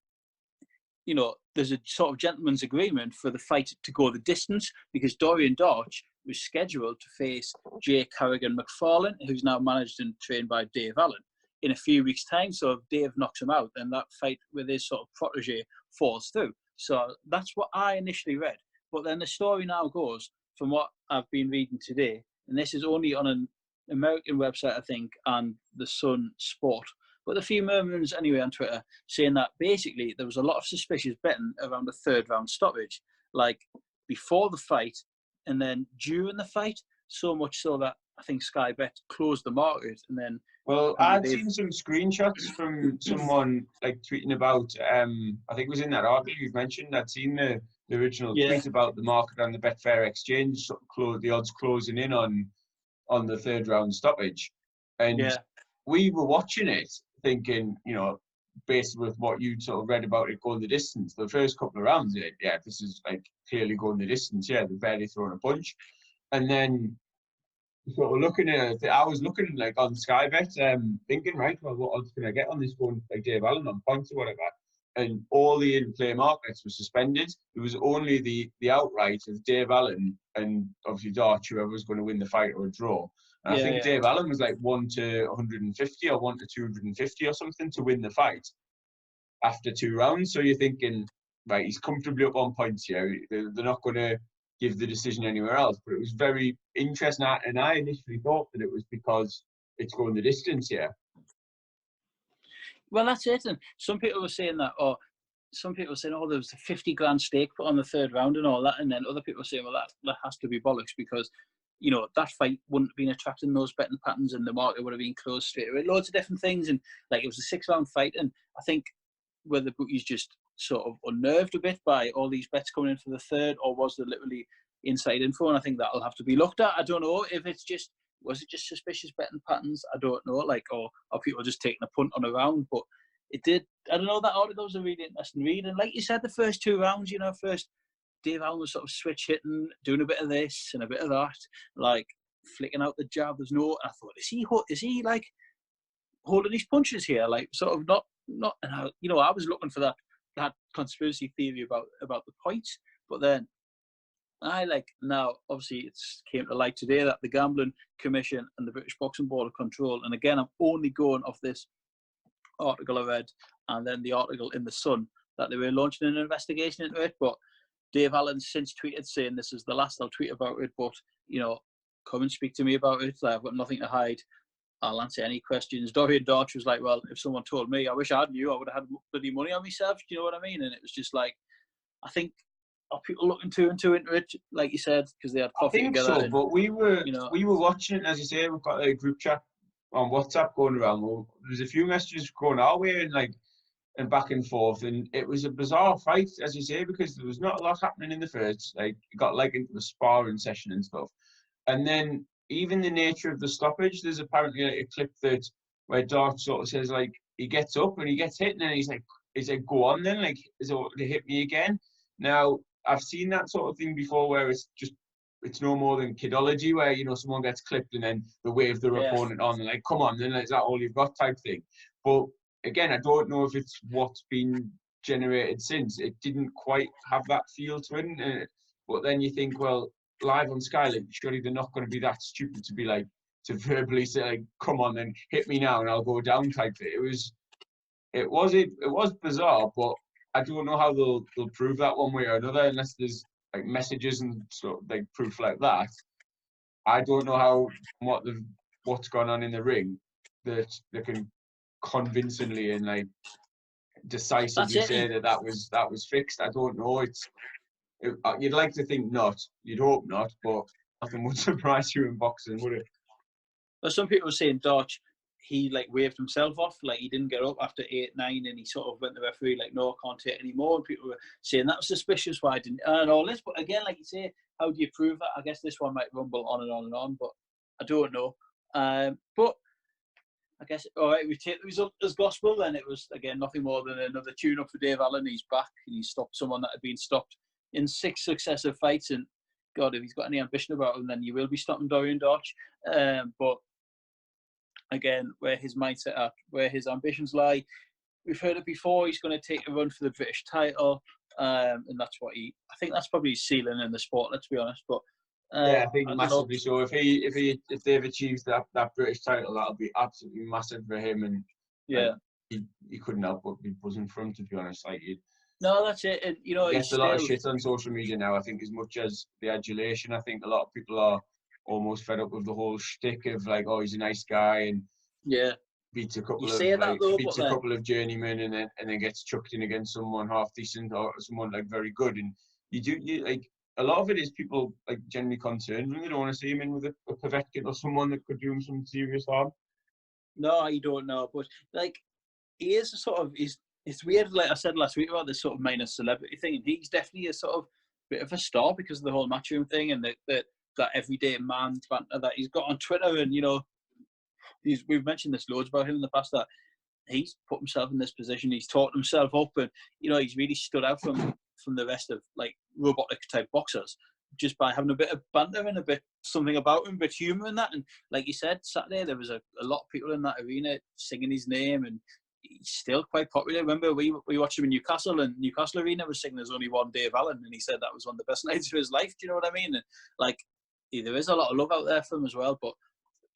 a sort of gentleman's agreement for the fight to go the distance because Dorian Dorch was scheduled to face Jay Carrigan-McFarlane, who's now managed and trained by Dave Allen, in a few weeks' time. So if Dave knocks him out, then that fight with his sort of protege falls through. So that's what I initially read. But then the story now goes, from what I've been reading today, and this is only on an American website, I think, and the Sun Sport, but a few murmurings anyway on Twitter saying that basically there was a lot of suspicious betting around the third round stoppage, like before the fight and then during the fight, so much so that I think Sky Bet closed the market and then... Well, I'd seen some screenshots from someone like tweeting about, I think it was in that article you've mentioned, I'd seen the original tweet about the market on the Betfair exchange, sort of the odds closing in on the third round stoppage. And we were watching it thinking, based with what you sort of read about it going the distance, the first couple of rounds, this is like clearly going the distance. Yeah, they're barely throwing a punch. And then sort of looking at it, I was looking like on Sky Bet, thinking, right, well, what odds can I get on this one, like Dave Allen on points or whatever? And all the in-play markets were suspended. It was only the outright of Dave Allen and obviously Dart, whoever was going to win the fight or a draw. And I think Dave Allen was like 1 to 150 or 1 to 250 or something to win the fight after 2 rounds. So you're thinking, right, he's comfortably up on points here. They're not going to give the decision anywhere else. But it was very interesting. And I initially thought that it was because it's going the distance here. Well, that's it. And some people were saying that, there was a 50 grand stake put on the third round and all that. And then other people were saying, well, that has to be bollocks because, that fight wouldn't have been attracting those betting patterns and the market would have been closed straight away. Loads of different things. And like, it was a 6-round fight. And I think whether the bookies just sort of unnerved a bit by all these bets coming in for the third, or was there literally inside info? And I think that'll have to be looked at. I don't know if was it just suspicious betting patterns? I don't know. Like, or are people just taking a punt on a round? But it did. I don't know. That article was a really interesting read. And like you said, the first 2 rounds, first Dave Allen was sort of switch hitting, doing a bit of this and a bit of that, like flicking out the jab. There's no. I thought, is he like holding his punches here? Like, sort of not. And I was looking for that conspiracy theory about the points, but then. Now, obviously, it's came to light today that the Gambling Commission and the British Boxing Board of Control, and again, I'm only going off this article I read and then the article in The Sun, that they were launching an investigation into it. But Dave Allen since tweeted saying, this is the last I'll tweet about it, but, come and speak to me about it. I've got nothing to hide. I'll answer any questions. Dorian Dorch was like, well, if someone told me, I wish I knew, I would have had bloody money on myself. Do you know what I mean? And it was just like, I think, are people looking too into it, like you said, because they had coffee together? I think so, but we were watching it, as you say, we've got a group chat on WhatsApp going around. Well, there's a few messages going our way and back and forth, and it was a bizarre fight, as you say, because there was not a lot happening in the first. Like, it got into the sparring session and stuff, and then even the nature of the stoppage. There's apparently a clip where Dart sort of says, like, he gets up and he gets hit, and then he's like, go on then, like, is it to hit me again? Now, I've seen that sort of thing before where it's no more than kidology, where, someone gets clipped and then they wave their opponent on and like, come on, then is that all you've got type thing. But again, I don't know if it's what's been generated since. It didn't quite have that feel to it. But then you think, well, live on Sky, like, surely they're not going to be that stupid to be like, to verbally say, like, come on, then hit me now and I'll go down type thing. It was bizarre, but I don't know how they'll prove that one way or another, unless there's like messages and sort of like proof like that. I don't know how what's gone on in the ring that they can convincingly and like That's decisively it. say that was fixed. I don't know. You'd like to think not. You'd hope not, but nothing would surprise you in boxing, would it? But some people were saying Dodge, he like waved himself off, like he didn't get up after 8, 9, and he sort of went to the referee like, no, I can't take it anymore. And people were saying that was suspicious. Why didn't and all this? But again, like you say, how do you prove that? I guess this one might rumble on and on and on, but I don't know. But I guess all right, we take the result as gospel. Then it was again nothing more than another tune-up for Dave Allen. He's back and he stopped someone that had been stopped in 6 successive fights. And God, if he's got any ambition about him, then you will be stopping Dorian Dodge. But again, where his mindset at, where his ambitions lie. We've heard it before. He's going to take a run for the British title, and that's what I think that's probably his ceiling in the sport. Let's be honest. But yeah, I think I massively so. If they've achieved that British title, that'll be absolutely massive for him. And yeah, he couldn't help but be buzzing for him, to be honest. Like no, that's it. And you know, he he's gets a lot of still shit on social media now. I think as much as the adulation, I think a lot of people are almost fed up with the whole shtick of like, oh, he's a nice guy and yeah. beats a You couple say of that like though, beats but a then couple of journeymen and then gets chucked in against someone half decent or someone like very good. And you like a lot of it is people like generally concerned when they don't want to see him in with a Povetkin or someone that could do him some serious harm. no, you don't know. But like he is a sort of it's weird. Like I said last week about this sort of minor celebrity thing, and he's definitely a sort of bit of a star because of the whole matchroom thing and that everyday man banter that he's got on Twitter. And you know, we've mentioned this loads about him in the past that he's put himself in this position. He's taught himself up, and you know, he's really stood out from the rest of like robotic type boxers just by having a bit of banter and a bit something about him, a bit humour in that. And like you said, Saturday there was a lot of people in that arena singing his name, and he's still quite popular. Remember we watched him in Newcastle, and Newcastle Arena was singing "There's Only One Dave Allen," and he said that was one of the best nights of his life. Do you know what I mean? And like there is a lot of love out there for him as well, but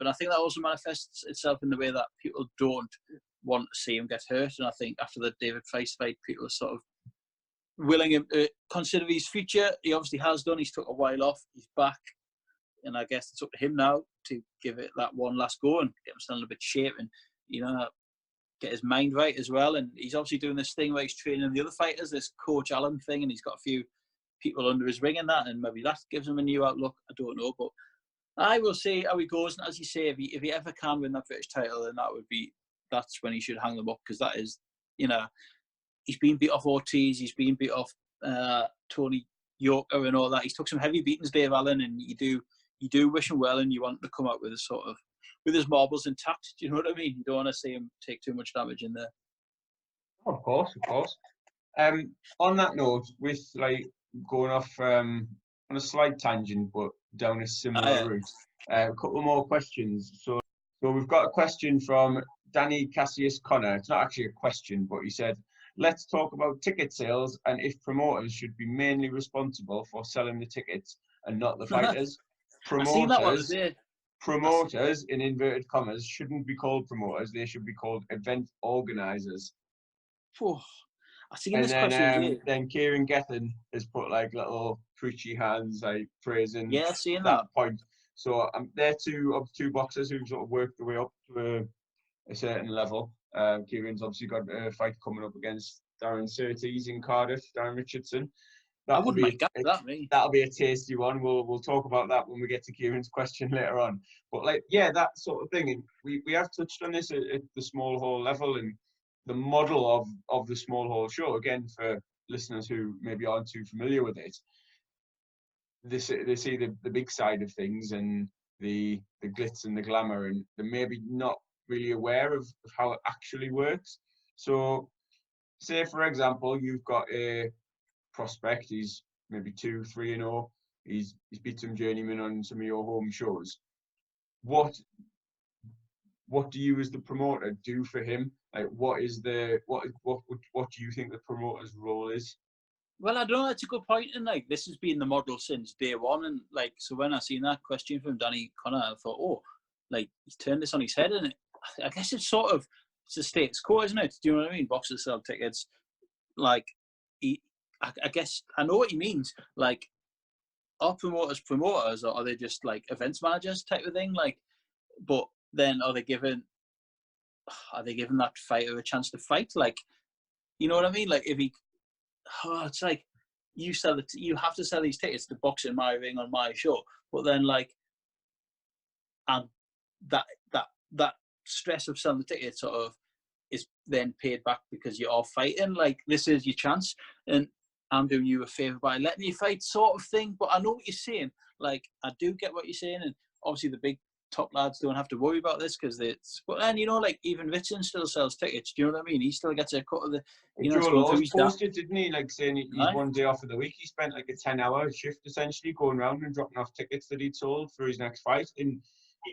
I think that also manifests itself in the way that people don't want to see him get hurt. And I think after the David Price fight, people are sort of willing him to consider his future. He obviously has done. He's took a while off. He's back. And I guess it's up to him now to give it that one last go and get himself in a bit of shape and, you know, get his mind right as well. And he's obviously doing this thing where he's training the other fighters, this Coach Allen thing, and he's got a few people under his ring and that, and maybe that gives him a new outlook. I don't know, but I will see how he goes. And as you say, if he ever can win that British title, then that's when he should hang them up, because that is, you know, he's been beat off Ortiz, he's been beat off Tony Yoka and all that. He's took some heavy beatings, Dave Allen, and you do wish him well, and you want to come out with with his marbles intact. Do you know what I mean? You don't want to see him take too much damage in there. Oh, of course. On that note, with like going off on a slight tangent, but down a similar route, a couple more questions. So we've got a question from Danny Cassius Connor. It's not actually a question, but he said, let's talk about ticket sales and if promoters should be mainly responsible for selling the tickets and not the fighters. Promoters, in inverted commas, shouldn't be called promoters. They should be called event organisers. I've seen this question. Then Kieran Gethin has put like little preachy hands, like praising that point. So they're two boxers who've sort of worked their way up to a certain level. Kieran's obviously got a fight coming up against Darren Surtees in Cardiff, Darren Richardson. I wouldn't mind that, me. That'll be a tasty one. We'll talk about that when we get to Kieran's question later on. But like, yeah, that sort of thing. And we have touched on this at the small hall level and the model of the small hall show. Again, for listeners who maybe aren't too familiar with it, they see the big side of things and the glitz and the glamour, and they're maybe not really aware of how it actually works. So, say for example, you've got a prospect, he's maybe 2-3-0, he's beat some journeymen on some of your home shows. What do you as the promoter do for him? Like, what do you think the promoter's role is? Well, I don't know. That's a good point. And like, this has been the model since day one. And like, so when I seen that question from Danny Connor, I thought, oh, like he's turned this on his head. And I guess it's a status quo, isn't it? Do you know what I mean? Boxers sell tickets. Like, I guess I know what he means. Like, are promoters, or are they just like events managers type of thing? Like, but then are they giving that fighter a chance to fight? Like, You know what I mean? Like if he, it's like you have to sell these tickets to box in my ring on my show, but then like, and that stress of selling the ticket sort of is then paid back because you're all fighting. Like this is your chance, and I'm doing you a favour by letting you fight, sort of thing. But I know what you're saying. Like I do get what you're saying, and obviously the big top lads don't have to worry about this because it's. But then like even Ritson still sells tickets. Do you know what I mean? He still gets a cut of the. Joe going through Laws his posted, didn't he? Like saying he's one day off of the week. He spent like a 10-hour shift essentially going around and dropping off tickets that he'd sold for his next fight, and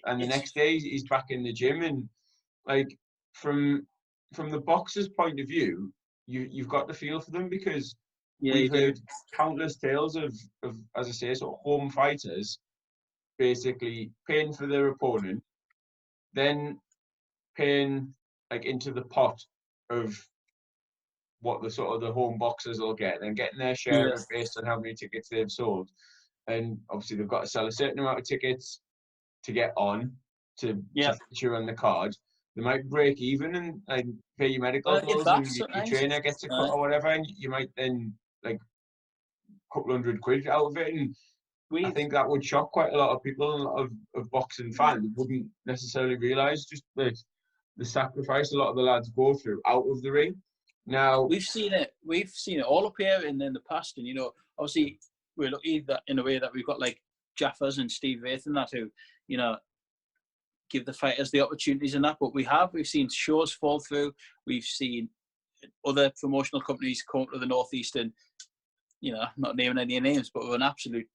the next day he's back in the gym. And like from the boxer's point of view, you've got to feel for them because we've heard countless tales of, as I say, sort of home fighters basically paying for their opponent, then paying like into the pot of what the sort of the home boxers will get and getting their share of it based on how many tickets they've sold. And obviously they've got to sell a certain amount of tickets to get on to feature on the card. They might break even and pay your medical bills and your trainer gets a cut or whatever, and you might then like a couple £100 out of it. And I think that would shock quite a lot of people, and a lot of boxing fans wouldn't necessarily realise just the sacrifice a lot of the lads go through out of the ring. Now we've seen it all up here in the past, and obviously we're lucky that in a way that we've got like Jaffers and Steve Wraith and that who give the fighters the opportunities and that. But we've seen shows fall through. We've seen other promotional companies come to the Northeast and not naming any names, but with an absolute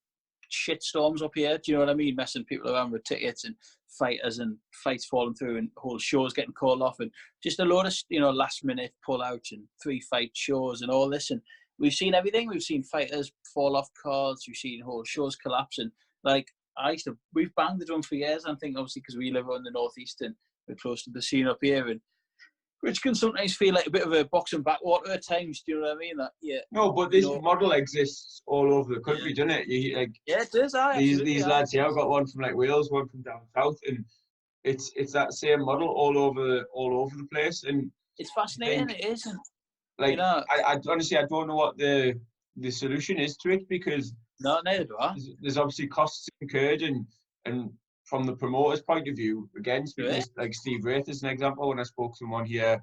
shitstorms up here. Do you know what I mean? Messing people around with tickets and fighters and fights falling through and whole shows getting called off and just a load of last minute pull outs and 3-fight shows and all this. And we've seen everything. We've seen fighters fall off cards. We've seen whole shows collapse. And like we've banged the drum for years. I think obviously because we live on the Northeast and we're close to the scene up here, and which can sometimes feel like a bit of a boxing backwater at times. Do you know what I mean? No, but this model exists all over the country, doesn't it? It does. These lads here, I've got one from like Wales, one from down south, and it's that same model all over the place. And it's fascinating. It is. Like I honestly I don't know what the solution is to it, because no, neither do I. There's obviously costs incurred, and from the promoter's point of view, again, speaking like Steve Wraith as an example, when I spoke to him on here,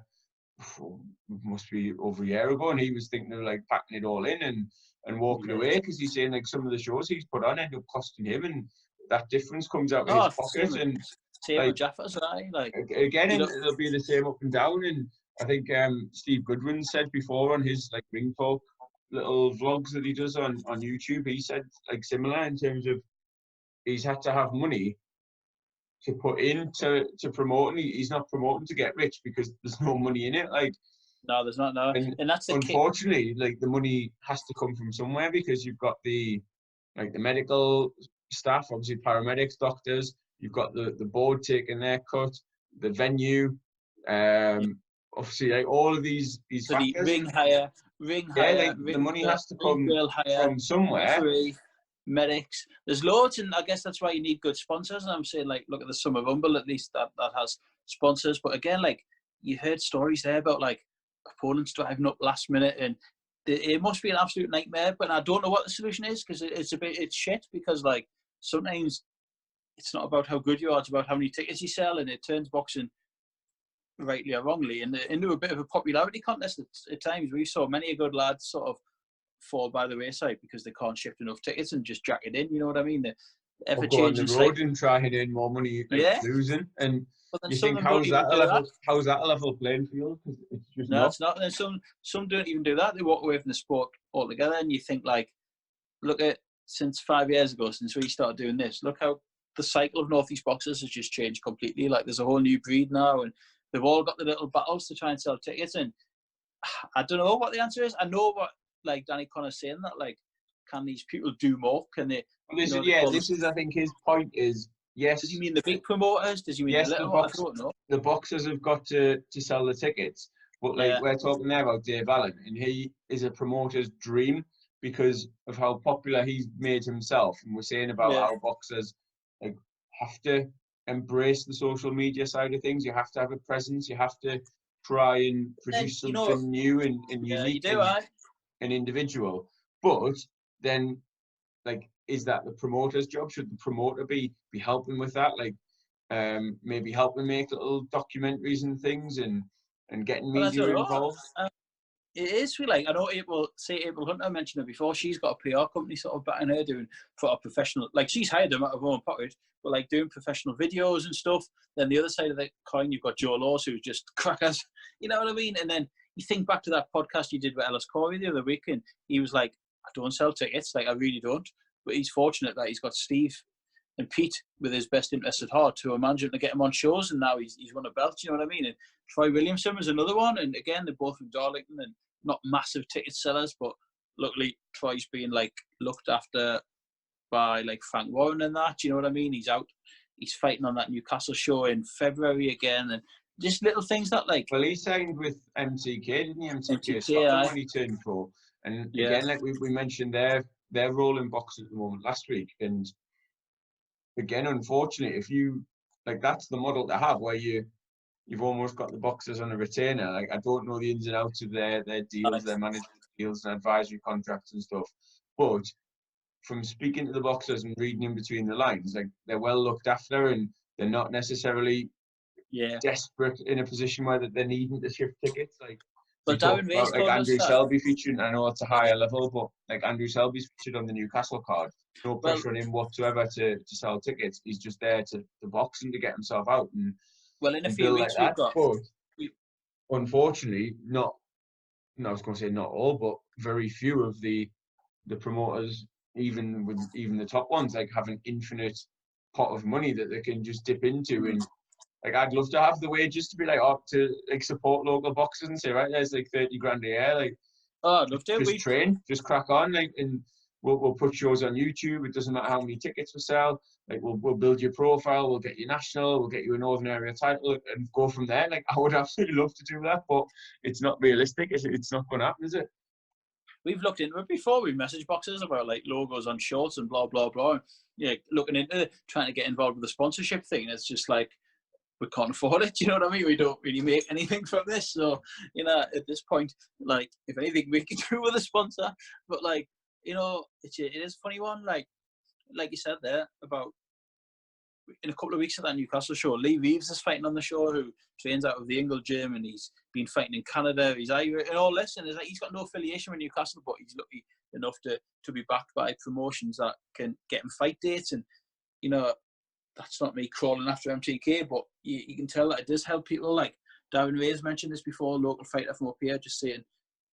must be over a year ago, and he was thinking of like packing it all in and walking away, because he's saying like some of the shows he's put on end up costing him, and that difference comes out of his pocket. And same with Jaffers, right? Like again, it'll be the same up and down. And I think Steve Goodwin said before on his like Ring Talk little vlogs that he does on YouTube, he said like similar in terms of he's had to have money to put in to promote, and he's not promoting to get rich because there's no money in it. Like no, there's not. No, and that's the unfortunately, like the money has to come from somewhere, because you've got the medical staff, obviously paramedics, doctors. You've got the board taking their cut, the venue, obviously like all of these so factors. The ring hire, the money has to come from somewhere. Referee, medics, there's loads, and I guess that's why you need good sponsors. And I'm saying, like, look at the Summer Rumble, at least that has sponsors. But again, like, you heard stories there about like opponents driving up last minute, and it must be an absolute nightmare. But I don't know what the solution is, because it's shit, because like sometimes it's not about how good you are, it's about how many tickets you sell, and it turns boxing, rightly or wrongly, into a bit of a popularity contest at times. We saw many good lads sort of fall by the wayside because they can't shift enough tickets and just jack it in. You know what I mean? The ever-changing go on the road and try and earn more money, losing. And you think how's that a level playing field? Because it's just no, it's not. And some don't even do that. They walk away from the sport altogether. And you think, like, look at since 5 years ago, since we started doing this, look how the cycle of Northeast boxers has just changed completely. Like, there's a whole new breed now, and they've all got the little battles to try and sell tickets. And I don't know what the answer is. I know what, like, Danny Connor's saying, that, like, can these people do more? Can they? This is, I think, his point is, yes. Does he mean the big promoters? Does he mean the little? I don't know. The boxers have got to sell the tickets. But, like, we're talking there about Dave Allen, and he is a promoter's dream because of how popular he's made himself. And we're saying about how boxers like have to embrace the social media side of things. You have to have a presence. You have to try and produce you know, something new and yeah, you unique do, I. and individual. But then, like, is that the promoter's job? Should the promoter be helping with that? Like, maybe helping make little documentaries and things and getting Well, I media don't know. involved? It is feel like I know April Hunter mentioned it before. She's got a PR company sort of backing her doing for a professional. Like she's hired them out of her own pocket, but like doing professional videos and stuff. Then the other side of the coin, you've got Joe Laws, who's just crackers. You know what I mean? And then you think back to that podcast you did with Ellis Corey the other week, and he was like, "I don't sell tickets. Like I really don't." But he's fortunate that he's got Steve and Pete with his best interest at heart to manage to get him on shows, and now he's won a belt. You know what I mean? And Troy Williamson was another one, and again they're both from Darlington and not massive ticket sellers, but luckily Troy's being like looked after by like Frank Warren and that. You know what I mean? He's out, he's fighting on that Newcastle show in February again, and just little things that like. Well, he signed with MTK, didn't he? MTK MTK, Scotland when he turned pro, and yeah, again, like we mentioned, they're rolling boxes at the moment last week, and again, unfortunately, if you like, that's the model to have where you've almost got the boxers on a retainer. Like I don't know the ins and outs of their deals, their management deals and advisory contracts and stuff, but from speaking to the boxers and reading in between the lines, like they're well looked after and they're not necessarily desperate in a position where they're needing to shift tickets. Like but talk Darren Ray's about like told Andrew us that. Selby featuring. I know it's a higher level, but like Andrew Selby's featured on the Newcastle card. No pressure on him whatsoever to sell tickets. He's just there to box and to get himself out and in a few weeks like we've got. But unfortunately, I was going to say not all, but very few of the promoters, even the top ones, like have an infinite pot of money that they can just dip into. And like I'd love to have the wages to be like to like support local boxers and say, right, there's like 30 grand a year, like I'd love to just train, just crack on, like, and we'll put shows on YouTube. It doesn't matter how many tickets we sell. Like we'll build your profile, we'll get you national, we'll get you a Northern Area title, and go from there. Like I would absolutely love to do that, but it's not realistic. It's not going to happen, is it? We've looked into it before. We message boxes about like logos on shorts and blah blah blah. Yeah, looking into trying to get involved with the sponsorship thing. It's just like we can't afford it. You know what I mean? We don't really make anything from this. So you know, at this point, like if anything, we can do with a sponsor. But like you know, it is a funny one. Like you said there about in a couple of weeks at that Newcastle show, Lee Reeves is fighting on the show, who trains out of the Ingle gym, and he's been fighting in Canada. He's Irish and all this, and it's like he's got no affiliation with Newcastle, but he's lucky enough to be backed by promotions that can get him fight dates. And you know, that's not me crawling after MTK, but you can tell that it does help people. Like Darren Ray's mentioned this before, local fighter from up here, just saying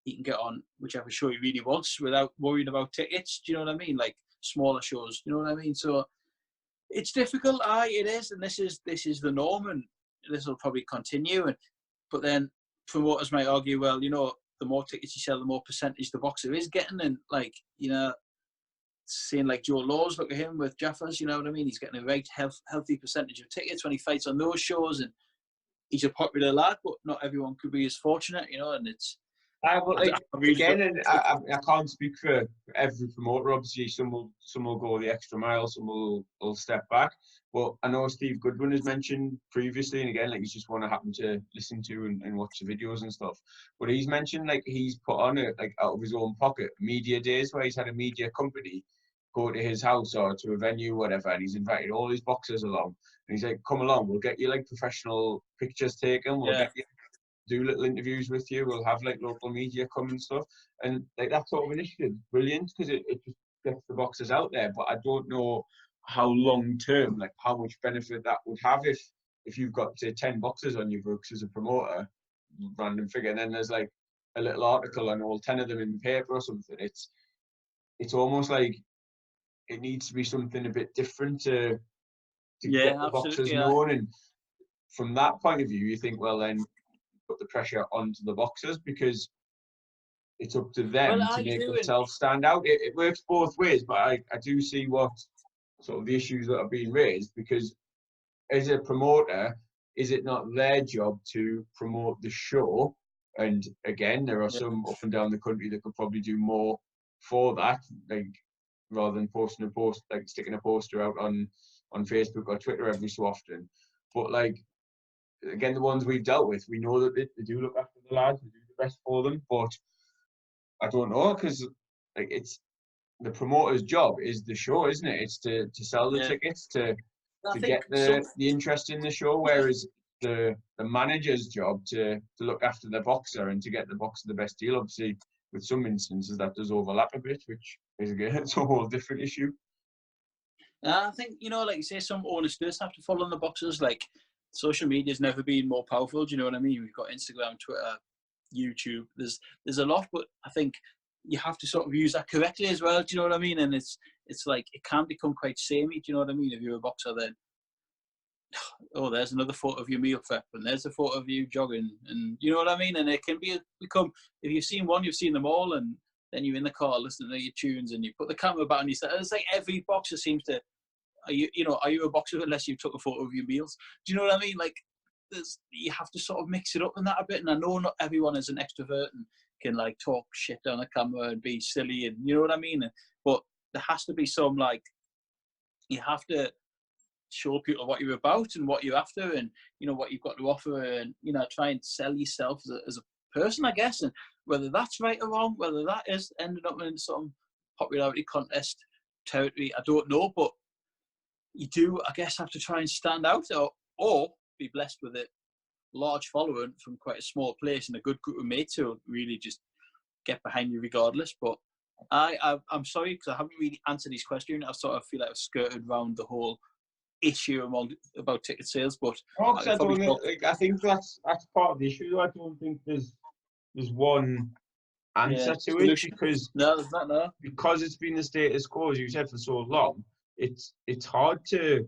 he can get on whichever show he really wants without worrying about tickets. Do you know what I mean? Like smaller shows. Do you know what I mean? So it's difficult. It is, and this is the norm, and this will probably continue. But then promoters might argue, well, you know, the more tickets you sell, the more percentage the boxer is getting, and like you know, seeing like Joe Laws, look at him with Jaffers, you know what I mean? He's getting a very healthy percentage of tickets when he fights on those shows, and he's a popular lad, but not everyone could be as fortunate, you know. And it's again, and I can't speak for every promoter. Obviously, some will go the extra mile, some will step back. But I know Steve Goodwin has mentioned previously, and again, like he's just one I happen to listen to and watch the videos and stuff. But he's mentioned like he's put on like out of his own pocket media days where he's had a media company go to his house or to a venue, whatever, and he's invited all his boxers along. And he's like, "Come along, we'll get you like professional pictures taken. We'll get you." Do little interviews with you. We'll have like local media come and stuff, and like that sort of initiative, brilliant, because it just gets the boxers out there. But I don't know how long term, like how much benefit that would have if you've got say 10 boxers on your books as a promoter, random figure, and then there's like a little article on all 10 of them in the paper or something. It's almost like it needs to be something a bit different to get the boxers known. And from that point of view, you think, well then, put the pressure onto the boxers because it's up to them to make themselves stand out. It works both ways, but I do see what sort of the issues that are being raised, because as a promoter, is it not their job to promote the show? And again, there are some up and down the country that could probably do more for that, like rather than sticking a poster out on Facebook or Twitter every so often. But like, again, the ones we've dealt with, we know that they do look after the lads, they do the best for them. But I don't know, because like it's the promoter's job is the show, isn't it? It's to sell the tickets, to get the interest in the show, whereas the manager's job to look after the boxer and to get the boxer the best deal. Obviously, with some instances that does overlap a bit, which is again it's a whole different issue. I think, you know, like you say, some owners just have to follow on the boxers. Like, social media's never been more powerful. Do you know what I mean? We've got Instagram, Twitter, YouTube. There's a lot, but I think you have to sort of use that correctly as well. Do you know what I mean? And it's like it can become quite samey. Do you know what I mean? If you're a boxer, then there's another photo of your meal prep, and there's a photo of you jogging, and you know what I mean. And it can become, if you've seen one, you've seen them all, and then you're in the car listening to your tunes, and you put the camera back on yourself. It's like every boxer seems to. Are you a boxer unless you took a photo of your meals? Do you know what I mean? Like, you have to sort of mix it up in that a bit. And I know not everyone is an extrovert and can like talk shit on the camera and be silly, and you know what I mean. But there has to be some, like, you have to show people what you're about and what you're after, and you know what you've got to offer, and you know, try and sell yourself as a person, I guess. And whether that's right or wrong, whether that is ended up in some popularity contest territory, I don't know. But you do, I guess, have to try and stand out, or be blessed with a large following from quite a small place and a good group of mates who really just get behind you regardless. But I'm sorry, because I haven't really answered these questions. I sort of feel like I've skirted around the whole issue about ticket sales. But I think that's part of the issue. I don't think there's one answer to it, because no, there's not. No, because it's been the status quo, as you said, for so long. It's hard to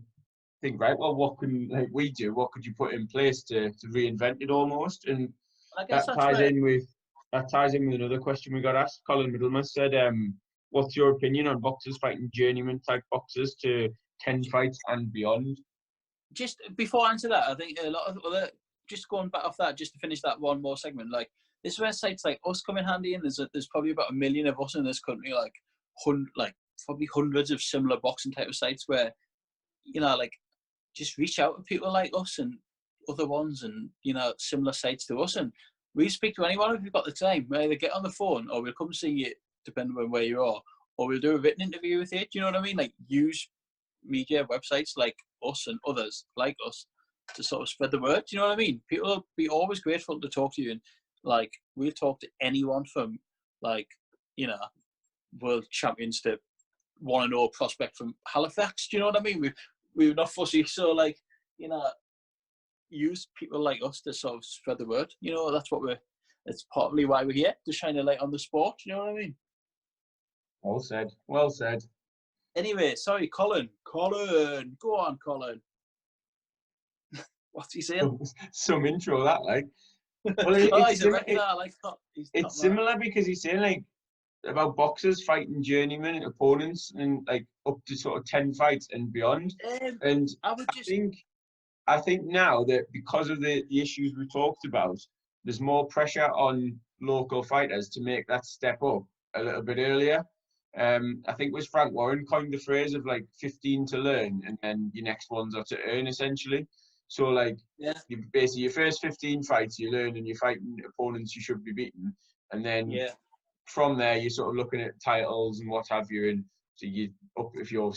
think, right, well, what can we do? What could you put in place to reinvent it almost? And I guess that ties in with another question we got asked. Colin Middleman said, what's your opinion on boxers fighting journeyman type boxers to 10 fights and beyond? Just before I answer that, I think a lot of other, just going back off that, just to finish that one more segment, like, this is where sites like us come in handy, and there's probably about 1 million of us in this country, like probably hundreds of similar boxing type of sites where, you know, like, just reach out to people like us and other ones, and you know, similar sites to us, and we speak to anyone if you've got the time. We'll either get on the phone, or we'll come see you, depending on where you are, or we'll do a written interview with you. Do you know what I mean? Like, use media websites like us and others like us to sort of spread the word. Do you know what I mean? People will be always grateful to talk to you, and like, we'll talk to anyone from, like, you know, world champions to 1-0 prospect from Halifax. Do you know what I mean? We're not fussy, so, like, you know, use people like us to sort of spread the word. You know, it's partly why we're here, to shine a light on the sport. You know what I mean? Well said. Well said. Anyway, sorry, Colin. Go on, Colin. What's he saying? Some intro, that, like. Well, he's a regular. I like that. It's similar, because he's saying, like, about boxers fighting journeyman opponents and like up to sort of 10 fights and beyond. And I think now that because of the issues we talked about, there's more pressure on local fighters to make that step up a little bit earlier. I think it was Frank Warren coined the phrase of like 15 to learn, and then your next ones are to earn, essentially. So like, basically your first 15 fights you learn, and you're fighting opponents you should be beating, and then from there you're sort of looking at titles and what have you. And so you up, if your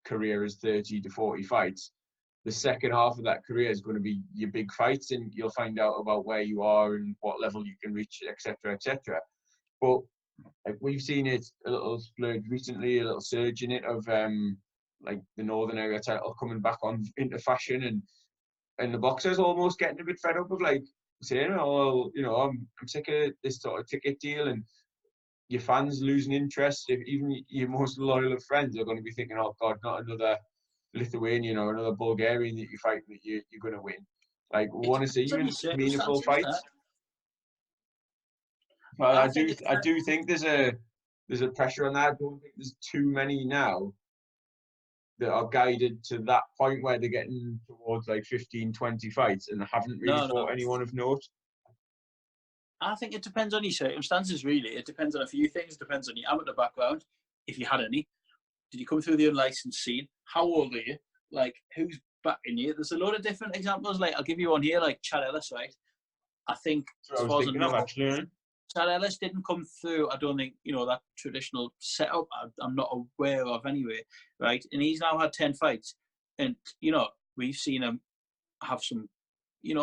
career is 30 to 40 fights, the second half of that career is going to be your big fights, and you'll find out about where you are and what level you can reach, etc., etc. But like, we've seen it a little splurge recently, a little surge in it of like the Northern Area title coming back on into fashion, and the boxers almost getting a bit fed up of like saying, oh, well, you know, I'm sick of this sort of ticket deal, and your fans losing interest. If even your most loyal of friends are going to be thinking, oh God, not another Lithuanian or another Bulgarian that you fight that you're going to win. Like, we want to see you in meaningful fights. Well, I do think there's a pressure on that. I don't think there's too many now that are guided to that point where they're getting towards like 15, 20 fights and haven't really fought anyone of note. I think it depends on your circumstances, really. It depends on a few things. It depends on your amateur background, if you had any. Did you come through the unlicensed scene? How old are you? Like, who's backing you. There's a lot of different examples. Like I'll give you one here, like Chad Ellis, right? I think That's what I was thinking of actually. Chad Ellis didn't come through, I don't think, that traditional setup. I'm not aware of anyway, right? And he's now had 10 fights. And, we've seen him have some, he's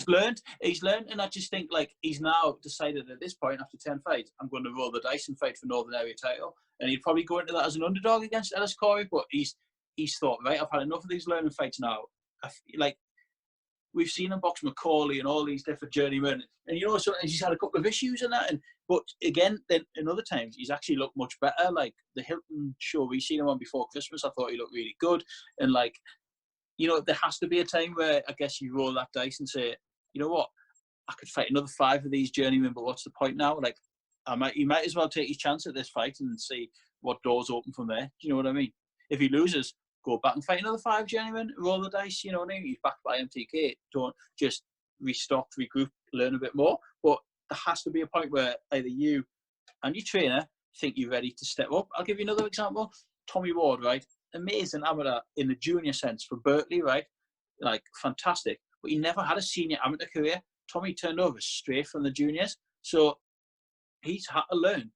learned. And I just think, like, he's now decided at this point, after 10 fights, I'm going to roll the dice and fight for Northern Area title. And he'd probably go into that as an underdog against Ellis Corey, but he's thought, right, I've had enough of these learning fights now. We've seen him box Macaulay and all these different journeymen, and sometimes he's had a couple of issues and that. But again, then in other times he's actually looked much better. Like the Hilton show we seen him on before Christmas, I thought he looked really good. And there has to be a time where I guess you roll that dice and say, you know what, I could fight another 5 of these journeymen, but what's the point now? Like, he might as well take his chance at this fight and see what doors open from there. Do you know what I mean? If he loses, go back and fight another 5 journeymen, roll the dice, you know what I mean? He's backed by MTK. Don't just restock, regroup, learn a bit more. But there has to be a point where either you and your trainer think you're ready to step up. I'll give you another example. Tommy Ward, right? Amazing amateur in the junior sense for Berkeley, right? Like, fantastic. But he never had a senior amateur career. Tommy turned over straight from the juniors. So he's had to learn.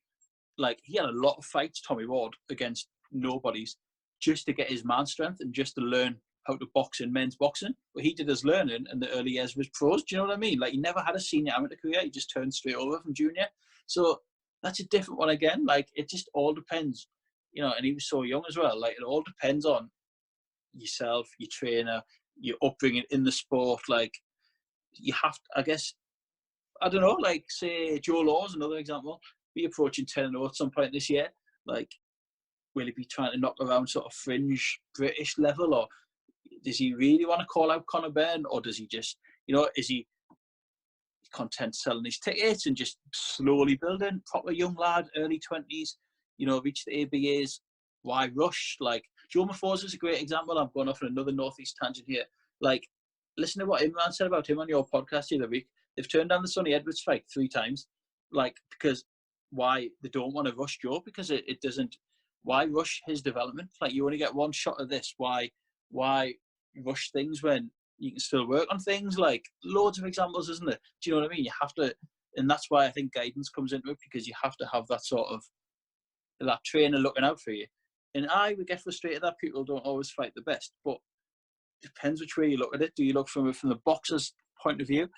Like, he had a lot of fights, Tommy Ward, against nobodies, just to get his man strength and just to learn how to box in men's boxing. But he did his learning in the early years of his pros. Do you know what I mean? Like, he never had a senior amateur career. He just turned straight over from junior. So that's a different one again. Like, it just all depends, and he was so young as well. Like, it all depends on yourself, your trainer, your upbringing in the sport. Like, you have to, I guess, I don't know, like, say, Joe Law's another example. Be approaching 10-0 at some point this year. Like, will he be trying to knock around sort of fringe British level, or does he really want to call out Conor Byrne, or does he just, is he content selling his tickets and just slowly building? Proper young lad, early 20s, reach the ABAs. Why rush? Like, Joe Mafosa is a great example. I'm going off on another Northeast tangent here. Like, listen to what Imran said about him on your podcast the other week. They've turned down the Sonny Edwards fight 3 times. Like, because why they don't want to rush Joe? Because it doesn't. Why rush his development? Like, you only get one shot of this. Why rush things when you can still work on things? Like, loads of examples, isn't it? Do you know what I mean? You have to, and that's why I think guidance comes into it, because you have to have that sort of, that trainer looking out for you. And we get frustrated that people don't always fight the best, but it depends which way you look at it. Do you look from the boxer's point of view?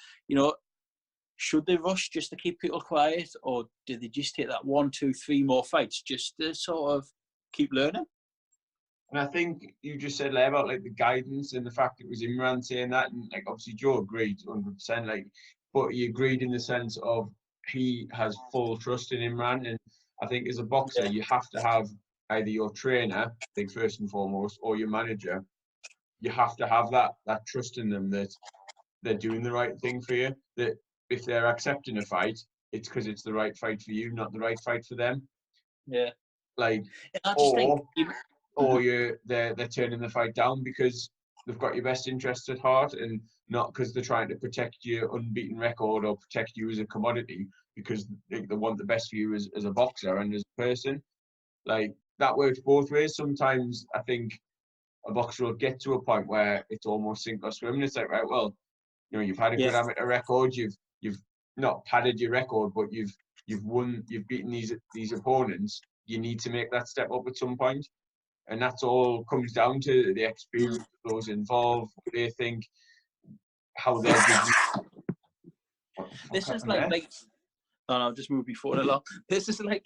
Should they rush just to keep people quiet, or do they just take that 1, 2, 3 more fights just to sort of keep learning? And I think you just said like, about like the guidance and the fact it was Imran saying that, and like obviously Joe agreed 100%. Like, but he agreed in the sense of he has full trust in Imran, and I think as a boxer you have to have either your trainer, like first and foremost, or your manager. You have to have that trust in them that they're doing the right thing for you. That if they're accepting a fight, it's because it's the right fight for you, not the right fight for them. Yeah. Like, they're turning the fight down because they've got your best interests at heart, and not because they're trying to protect your unbeaten record or protect you as a commodity, because they want the best for you as a boxer and as a person. Like, that works both ways. Sometimes I think a boxer will get to a point where it's almost sink or swim, and it's like, right, well, you've had a good amateur record, you've not padded your record, but you've won, you've beaten these opponents. You need to make that step up at some point, and that's all comes down to the experience of those involved, what they think, how they're this is like I'll just move before it along. This is like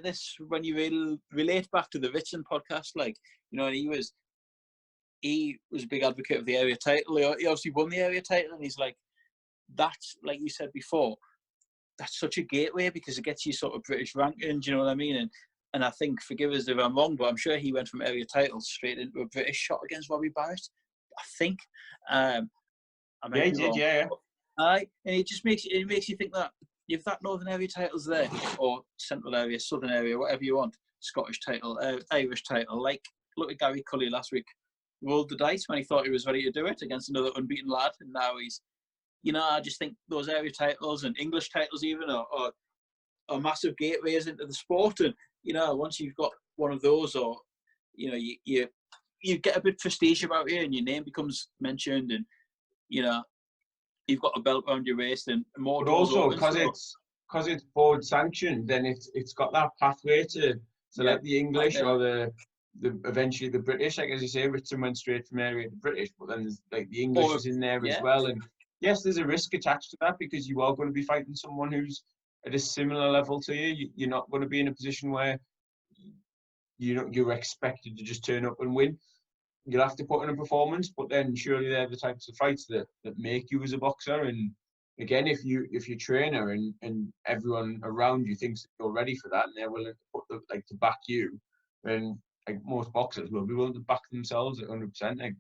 this when you relate back to the Ritson podcast, like, he was a big advocate of the area title. He obviously won the area title, and he's like, that's, like you said before, that's such a gateway because it gets you sort of British ranking. Do you know what I mean? And I think, forgive us if I'm wrong, but I'm sure he went from area title straight into a British shot against Robbie Barrett, I think. I might he be did, wrong. yeah. And it just makes you think that if that Northern Area title's there, or Central Area, Southern Area, whatever you want, Scottish title, Irish title, like, look at Gary Cully last week, rolled the dice when he thought he was ready to do it against another unbeaten lad, and now he's, I just think those area titles and English titles even are massive gateways into the sport, and once you've got one of those, or you know, you get a bit prestige about you, and your name becomes mentioned, and you know, you've got a belt around your waist, and more But doors also open. because it's board sanctioned, then it's got that pathway to like the English or the eventually the British. Like as you say, Ritson went straight from area to British, but then there's like the English is in there as well. And yes, there's a risk attached to that because you are going to be fighting someone who's at a similar level to you. You're not going to be in a position where you're expected to just turn up and win. You'll have to put in a performance, but then surely they're the types of fights that make you as a boxer. And again, if your trainer and everyone around you thinks that you're ready for that and they're willing to put to back you, then like most boxers will be willing to back themselves at 100%. Like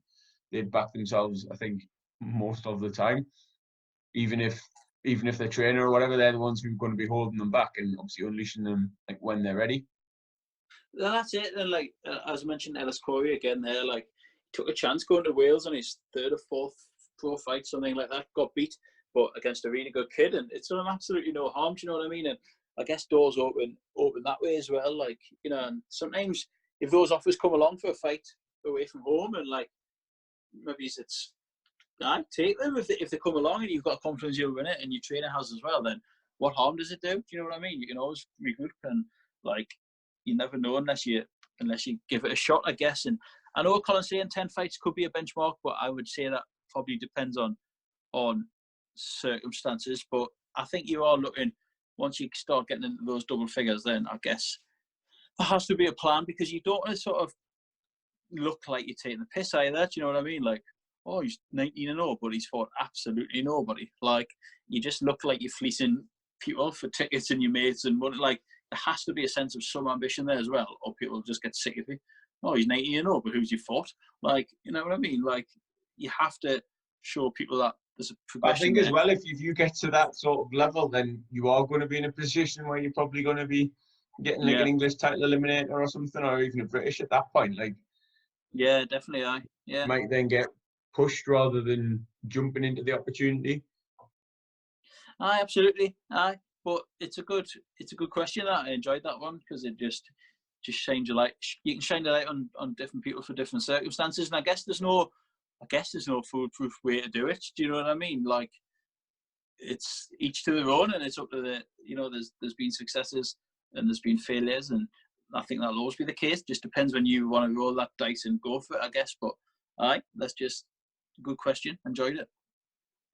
they'd back themselves, I think, most of the time, even if their trainer or whatever, they're the ones who are going to be holding them back and obviously unleashing them like when they're ready. Well, that's it. And like as I mentioned, Ellis Corey again, there like took a chance going to Wales on his third or fourth pro fight, something like that. Got beat, but against a really good kid, and it's done him absolutely no harm. Do you know what I mean? And I guess doors open that way as well. Like, you know, and sometimes if those offers come along for a fight away from home, and like maybe it's take them if they come along and you've got confidence you'll win it, and your trainer has as well, then what harm does it do? Do you know what I mean? You can always regroup, and like you never know unless you give it a shot, I guess. And I know Colin's saying 10 fights could be a benchmark, but I would say that probably depends on circumstances. But I think you are looking, once you start getting into those double figures, then I guess there has to be a plan, because you don't want to sort of look like you're taking the piss either. Do you know what I mean? Like, oh, he's 19-0, but he's fought absolutely nobody. Like, you just look like you're fleecing people for tickets and your mates and money. Like, there has to be a sense of some ambition there as well, or people just get sick of it. Oh, he's 19-0, but who's he fought? Like, you know what I mean? Like, you have to show people that there's a progression. I think there as well, if you get to that sort of level, then you are going to be in a position where you're probably going to be getting like an English title eliminator or something, or even a British at that point. Like, yeah, definitely. You might then get pushed rather than jumping into the opportunity. Absolutely. But it's a good question. That I enjoyed that one, because it just shines a light. You can shine a light on different people for different circumstances, and I guess there's no foolproof way to do it. Do you know what I mean? Like, it's each to their own, and it's up to there's been successes and there's been failures, and I think that'll always be the case. Just depends when you want to roll that dice and go for it, I guess. But that's just a good question. Enjoyed it.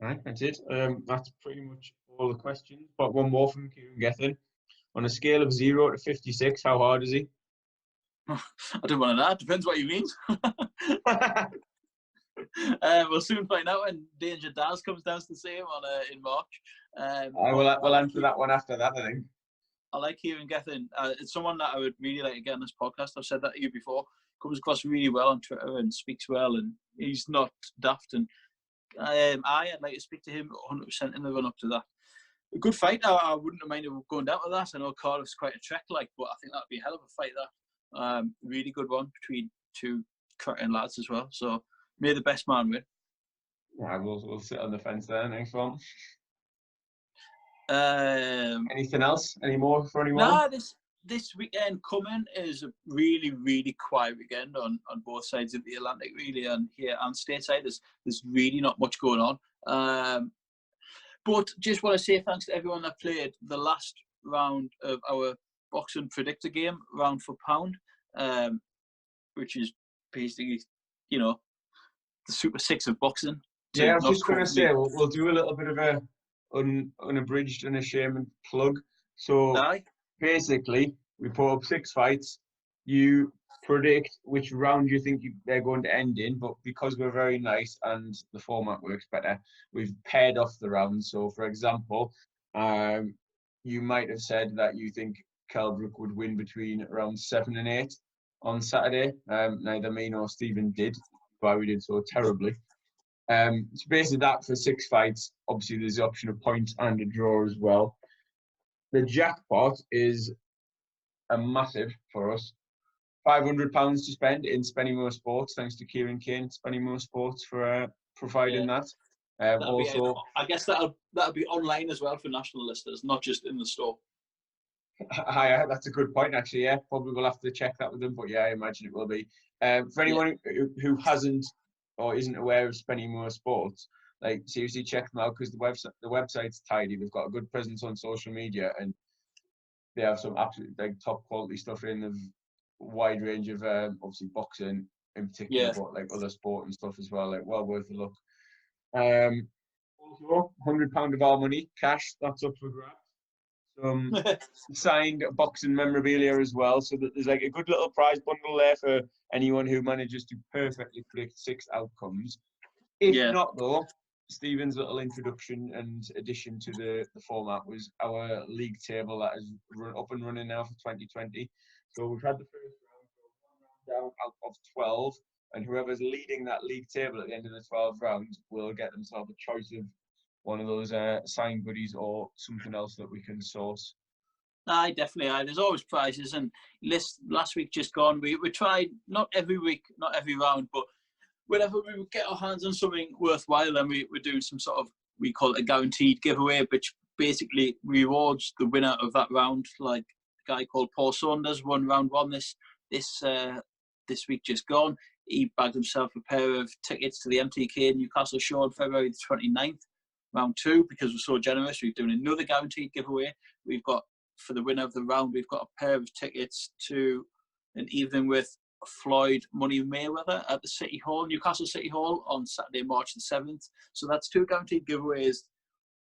All right, that's it. That's pretty much all the questions. But one more from Kieran Gethin. On a scale of 0 to 56, how hard is he? I don't want to know. Depends what you mean. We'll soon find out when Danger Daz comes down to see him in March. We'll answer that one after that, I think. I like Kieran Gethin. It's someone that I would really like to get on this podcast. I've said that to you before. Comes across really well on Twitter and speaks well, and he's not daft. And I'd like to speak to him 100% in the run up to that. A good fight. I wouldn't have minded going down to that. I know Cardiff's quite a trek, but I think that'd be a hell of a fight. That really good one between two cracking lads as well. So may the best man win. Yeah, we'll sit on the fence there. Next one. Anything else? Any more for anyone? Nah, this weekend coming is a really, really quiet weekend on both sides of the Atlantic, really, and here and stateside. There's really not much going on. But just want to say thanks to everyone that played the last round of our boxing predictor game, round for pound, which is basically, the Super Six of boxing. Yeah, I was just going to say, we'll do a little bit of a unabridged and ashamed plug. So basically, we put up 6 fights. You predict which round you think they're going to end in, but because we're very nice and the format works better, we've paired off the rounds. So, for example, you might have said that you think Kell Brook would win between rounds 7 and 8 on Saturday. Neither me nor Stephen did, why we did so terribly. So basically that for 6 fights. Obviously, there's the option of points and a draw as well. The jackpot is a massive for us. £500 to spend in Spennymoor Sports, thanks to Kieran Kane, Spennymoor Sports, for providing that. Also, I guess that'll be online as well for national listeners, not just in the store. That's a good point, actually. Yeah, probably we'll have to check that with them, but yeah, I imagine it will be. For anyone who hasn't or isn't aware of Spenny Moore Sports, like seriously check them out because the website's tidy. They've got a good presence on social media, and they have some absolute like top quality stuff in the wide range of obviously boxing in particular, but like other sport and stuff as well. Like well worth a look. Also, £100 of our money, cash, that's up for grabs. Some signed boxing memorabilia as well, so that there's like a good little prize bundle there for anyone who manages to perfectly predict 6 outcomes. If not, though, Stephen's little introduction and addition to the format was our league table that is up and running now for 2020. So we've had the first round down out of 12, and whoever's leading that league table at the end of the 12 rounds will get themselves a choice of one of those signed goodies or something else that we can source. Aye, definitely. Aye. There's always prizes, and last week just gone, we tried, not every week, not every round, but whenever we would get our hands on something worthwhile, then we're doing some sort of, we call it a guaranteed giveaway, which basically rewards the winner of that round. Like a guy called Paul Saunders won round 1 this week just gone. He bagged himself a pair of tickets to the MTK Newcastle show on February the 29th. Round 2, because we're so generous, we're doing another guaranteed giveaway. We've got, for the winner of the round, we've got a pair of tickets to an evening with Floyd Money Mayweather at the City Hall, Newcastle City Hall, on Saturday, March the 7th. So that's 2 guaranteed giveaways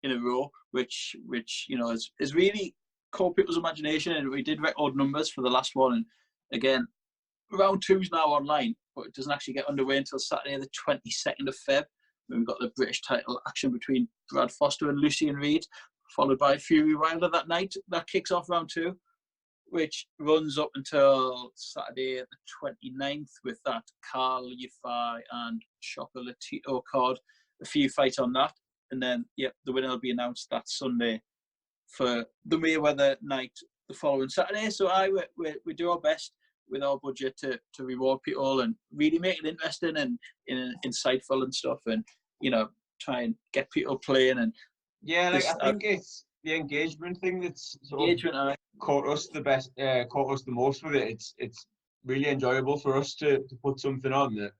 in a row, which you know is really caught people's imagination. And we did record numbers for the last one. And again, round 2 is now online, but it doesn't actually get underway until Saturday, the 22nd of Feb. We've got the British title action between Brad Foster and Lucian Reid, followed by Fury Wilder that night. That kicks off round 2, which runs up until Saturday the 29th with that Carl Yafai and Shocker Latito card. A few fights on that. And then, the winner will be announced that Sunday for the Mayweather night the following Saturday. So we do our best with our budget to reward people and really make it interesting and insightful and stuff, and you know, try and get people playing. And I think it's the engagement thing that's sort of caught us the most with it. It's really enjoyable for us to put something on that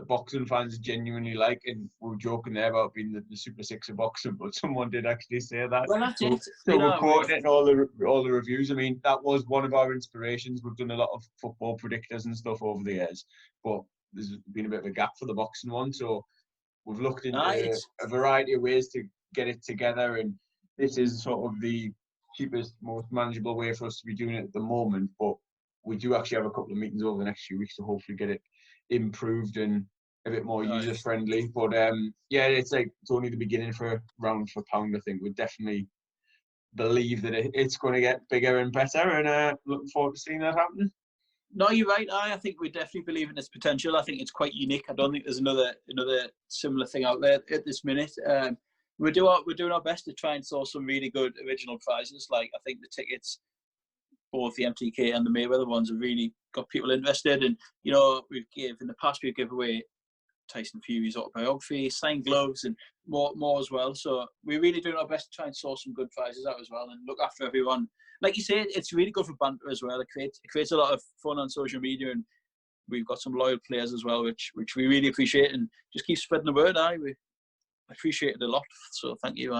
boxing fans genuinely like, and we were joking there about being the Super Six of boxing, but someone did actually say that. Well, that's it. So we're quoting it in all the reviews. I mean, that was one of our inspirations. We've done a lot of football predictors and stuff over the years, but there's been a bit of a gap for the boxing one. So we've looked into a variety of ways to get it together, and this is sort of the cheapest, most manageable way for us to be doing it at the moment. But we do actually have a couple of meetings over the next few weeks to hopefully get it improved and a bit more user friendly. But it's only the beginning for round for pound. I think we definitely believe that it's going to get bigger and better, and looking forward to seeing that happen. No, you're right. I think we definitely believe in its potential. I think it's quite unique. I don't think there's another similar thing out there at this minute. We're doing our best to try and source some really good original prizes. Like, I think the tickets, both the MTK and the Mayweather ones, have really got people interested. And you know, we've given away Tyson Fury's autobiography, signed gloves, and more as well. So we're really doing our best to try and source some good prizes out as well, and look after everyone. Like you say, it's really good for banter as well. It creates a lot of fun on social media, and we've got some loyal players as well, which we really appreciate, and just keep spreading the word. We appreciate it a lot. So thank you.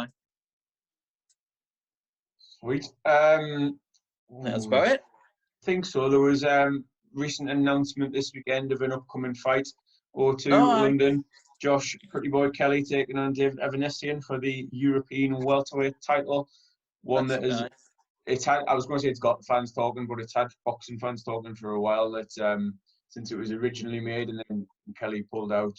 Sweet. That's about it. I think so. There was recent announcement this weekend of an upcoming fight O2 London. Josh Pretty Boy Kelly taking on David Avanesyan for the European welterweight title. One that is, I was going to say it's got fans talking, but it's had boxing fans talking for a while. That since it was originally made, and then Kelly pulled out.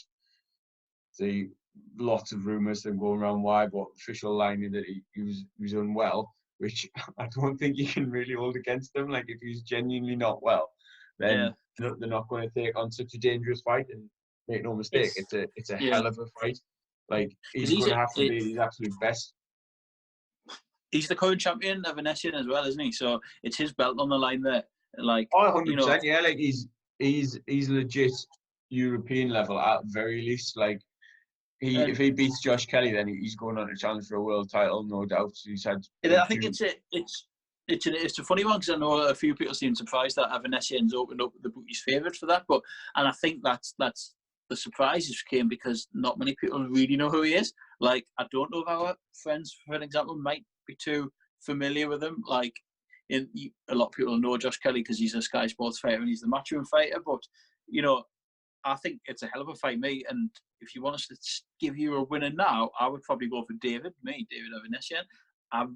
The lots of rumours then going around why, but official line that he was unwell, which I don't think you can really hold against him. Like, if he's genuinely not well, then they're not going to take on such a dangerous fight. And make no mistake, it's a hell of a fight. Like, he's going to have to be his absolute best. He's the current champion of Avanesyan as well, isn't he? So it's his belt on the line there. Like, 100%, yeah. Like, he's legit European level at very least. Like, if he beats Josh Kelly, then he's going on to challenge for a world title, no doubt. He's had. I think it's it's a funny one because I know a few people seem surprised that Avanesyan's opened up the bookies' favourite for that, and I think that's the surprises came because not many people really know who he is. Like, I don't know if our friends, for an example, might be too familiar with him. Like, a lot of people know Josh Kelly because he's a Sky Sports fighter and he's the matchroom fighter. But I think it's a hell of a fight, me. And if you want us to give you a winner now, I would probably go for David Avanesyan. I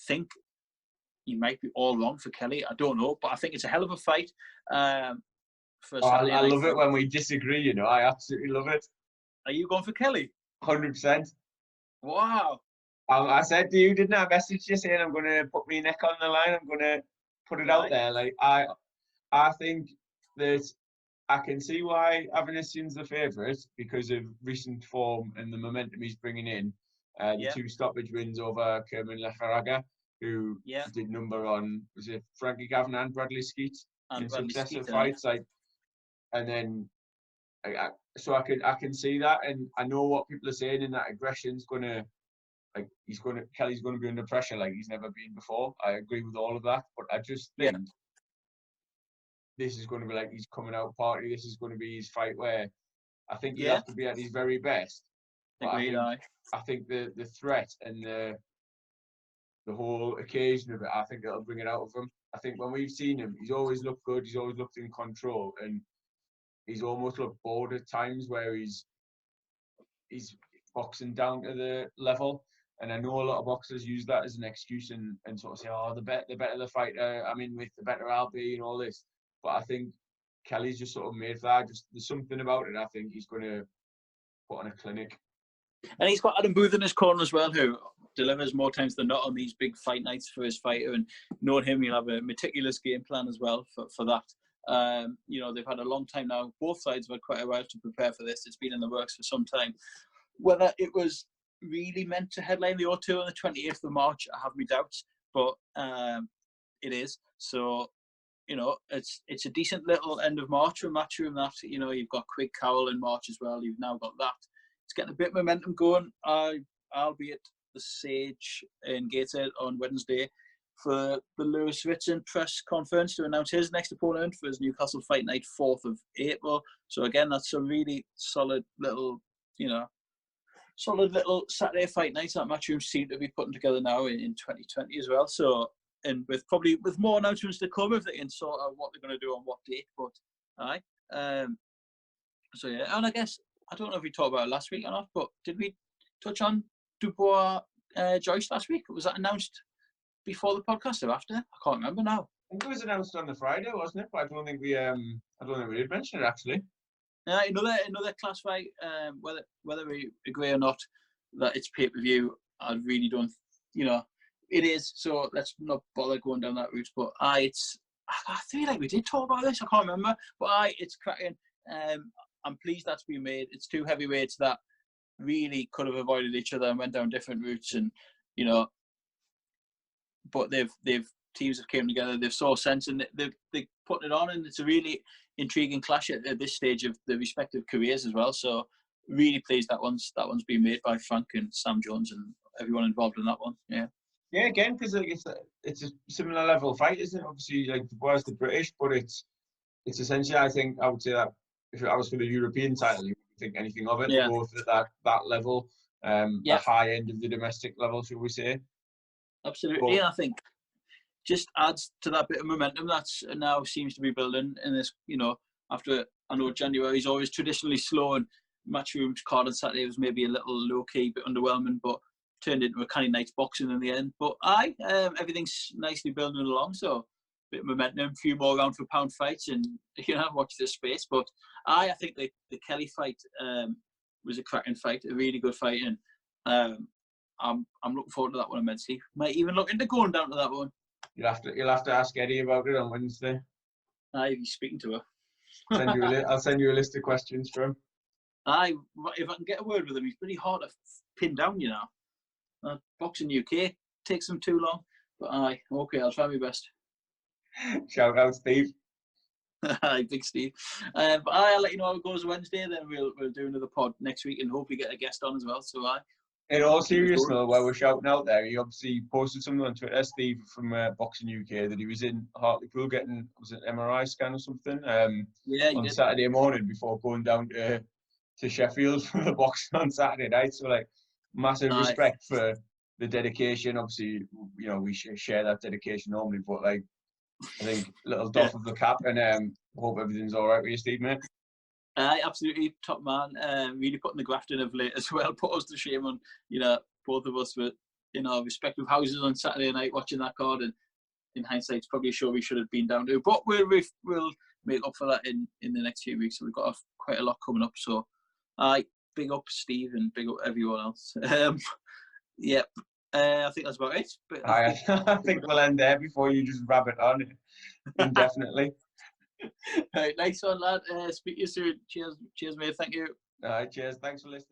think you might be all wrong for Kelly. I don't know, but I think it's a hell of a fight. I love it when we disagree. I absolutely love it. Are you going for Kelly? 100%. Wow. I said to you, didn't I? Message you saying I'm going to put my neck on the line. I'm going to put it out there. Like I think that I can see why Avanesyan's the favourite because of recent form and the momentum he's bringing in. The 2 stoppage wins over Kerman Lefaraga, who did number on, was it Frankie Gavin and Bradley Skeet in successive fights? And then so I can see that, and I know what people are saying in that aggression's gonna, like, Kelly's gonna be under pressure like he's never been before. I agree with all of that, but I just think this is going to be like he's coming out party. This is going to be his fight where I think he'll have to be at his very best. But I think the threat and the whole occasion of it, I think it'll bring it out of him. I think when we've seen him, he's always looked good. He's always looked in control, and he's almost looked bored at times where he's boxing down to the level. And I know a lot of boxers use that as an excuse and sort of say, oh, the better the fighter I'm in with, the better I'll be and all this. But I think Kelly's just sort of made for that. Just there's something about it. I think he's going to put on a clinic. And he's got Adam Booth in his corner as well, who delivers more times than not on these big fight nights for his fighter. And knowing him, he'll have a meticulous game plan as well for that. They've had a long time now. Both sides have had quite a while to prepare for this. It's been in the works for some time. Whether it was really meant to headline the O2 on the 28th of March, I have my doubts, but it is. So, it's a decent little end of March for Matchroom that, you've got Quick Cowell in March as well. You've now got that. It's getting a bit of momentum going. I'll be at the Sage in Gateshead on Wednesday for the Lewis Ritson press conference to announce his next opponent for his Newcastle Fight Night, 4th of April. So again, that's a really solid little Saturday fight nights that Matchroom seem to be putting together now in 2020 as well. So, and with more announcements to come if they can sort out what they're going to do on what date. But so yeah, and I guess I don't know if we talked about it last week or not, but did we touch on Dubois Joyce last week? Was that announced before the podcast or after? I can't remember now. I think it was announced on the Friday, wasn't it? But I don't think we did mention it actually. Another class fight. Whether we agree or not that it's pay-per-view, I really don't. It is. So let's not bother going down that route. But I feel like we did talk about this. I can't remember. But it's cracking. I'm pleased that's been made. It's 2 heavyweights that really could have avoided each other and went down different routes, and but they've teams have came together. They've saw sense and they're putting it on, and it's a really intriguing clash at this stage of the respective careers as well. So really pleased that one's been made by Frank and Sam Jones and everyone involved in that one. Yeah, again, because it's a similar level fight, isn't it? Obviously, like Dubois the British, but it's essentially, I think I would say that if I was for the European title, you wouldn't think anything of it. Yeah. Both at that level, the high end of the domestic level, shall we say? Absolutely, and I think just adds to that bit of momentum that's now seems to be building in this. After I know January is always traditionally slow, and Matchroom's card on Saturday was maybe a little low key, bit underwhelming, but turned into a kind of nice boxing in the end. But everything's nicely building along, so a bit of momentum, a few more round for pound fights, and watch this space. But I think the Kelly fight was a cracking fight, a really good fight, and I'm looking forward to that one immensely. Might even look into going down to that one. You'll have to ask Eddie about it on Wednesday. He's speaking to her. I'll send you a list of questions for him. If I can get a word with him, he's pretty hard to pin down, Boxing UK takes him too long, but okay, I'll try my best. Shout out, Steve. Hi, big Steve. But I'll let you know how it goes Wednesday. Then we'll do another pod next week and hopefully get a guest on as well. So In all keep it seriousness, going. though, while we're shouting out there, he obviously posted something on Twitter, Steve from Boxing UK, that he was in Hartlepool getting, was it MRI scan or something, Yeah, he on did. Saturday morning before going down to Sheffield for the boxing on Saturday night. So, like, massive Aye. respect for the dedication. Obviously, you know, we share that dedication normally, but, like, I think little Yeah. doff of the cap, and hope everything's all right with you, Steve, mate. Absolutely top man. Really putting the graft in of late as well. Put us to shame on, both of us with, respective houses on Saturday night watching that card. And in hindsight, it's probably a show we should have been down to. But we'll make up for that in the next few weeks. So we've got quite a lot coming up. So, big up Steve and big up everyone else. Yeah, I think that's about it. But I think we'll end there before you just rabbit on indefinitely. Right, nice one, lad. Speak to you soon. Cheers, mate. Thank you. All right, cheers. Thanks for listening.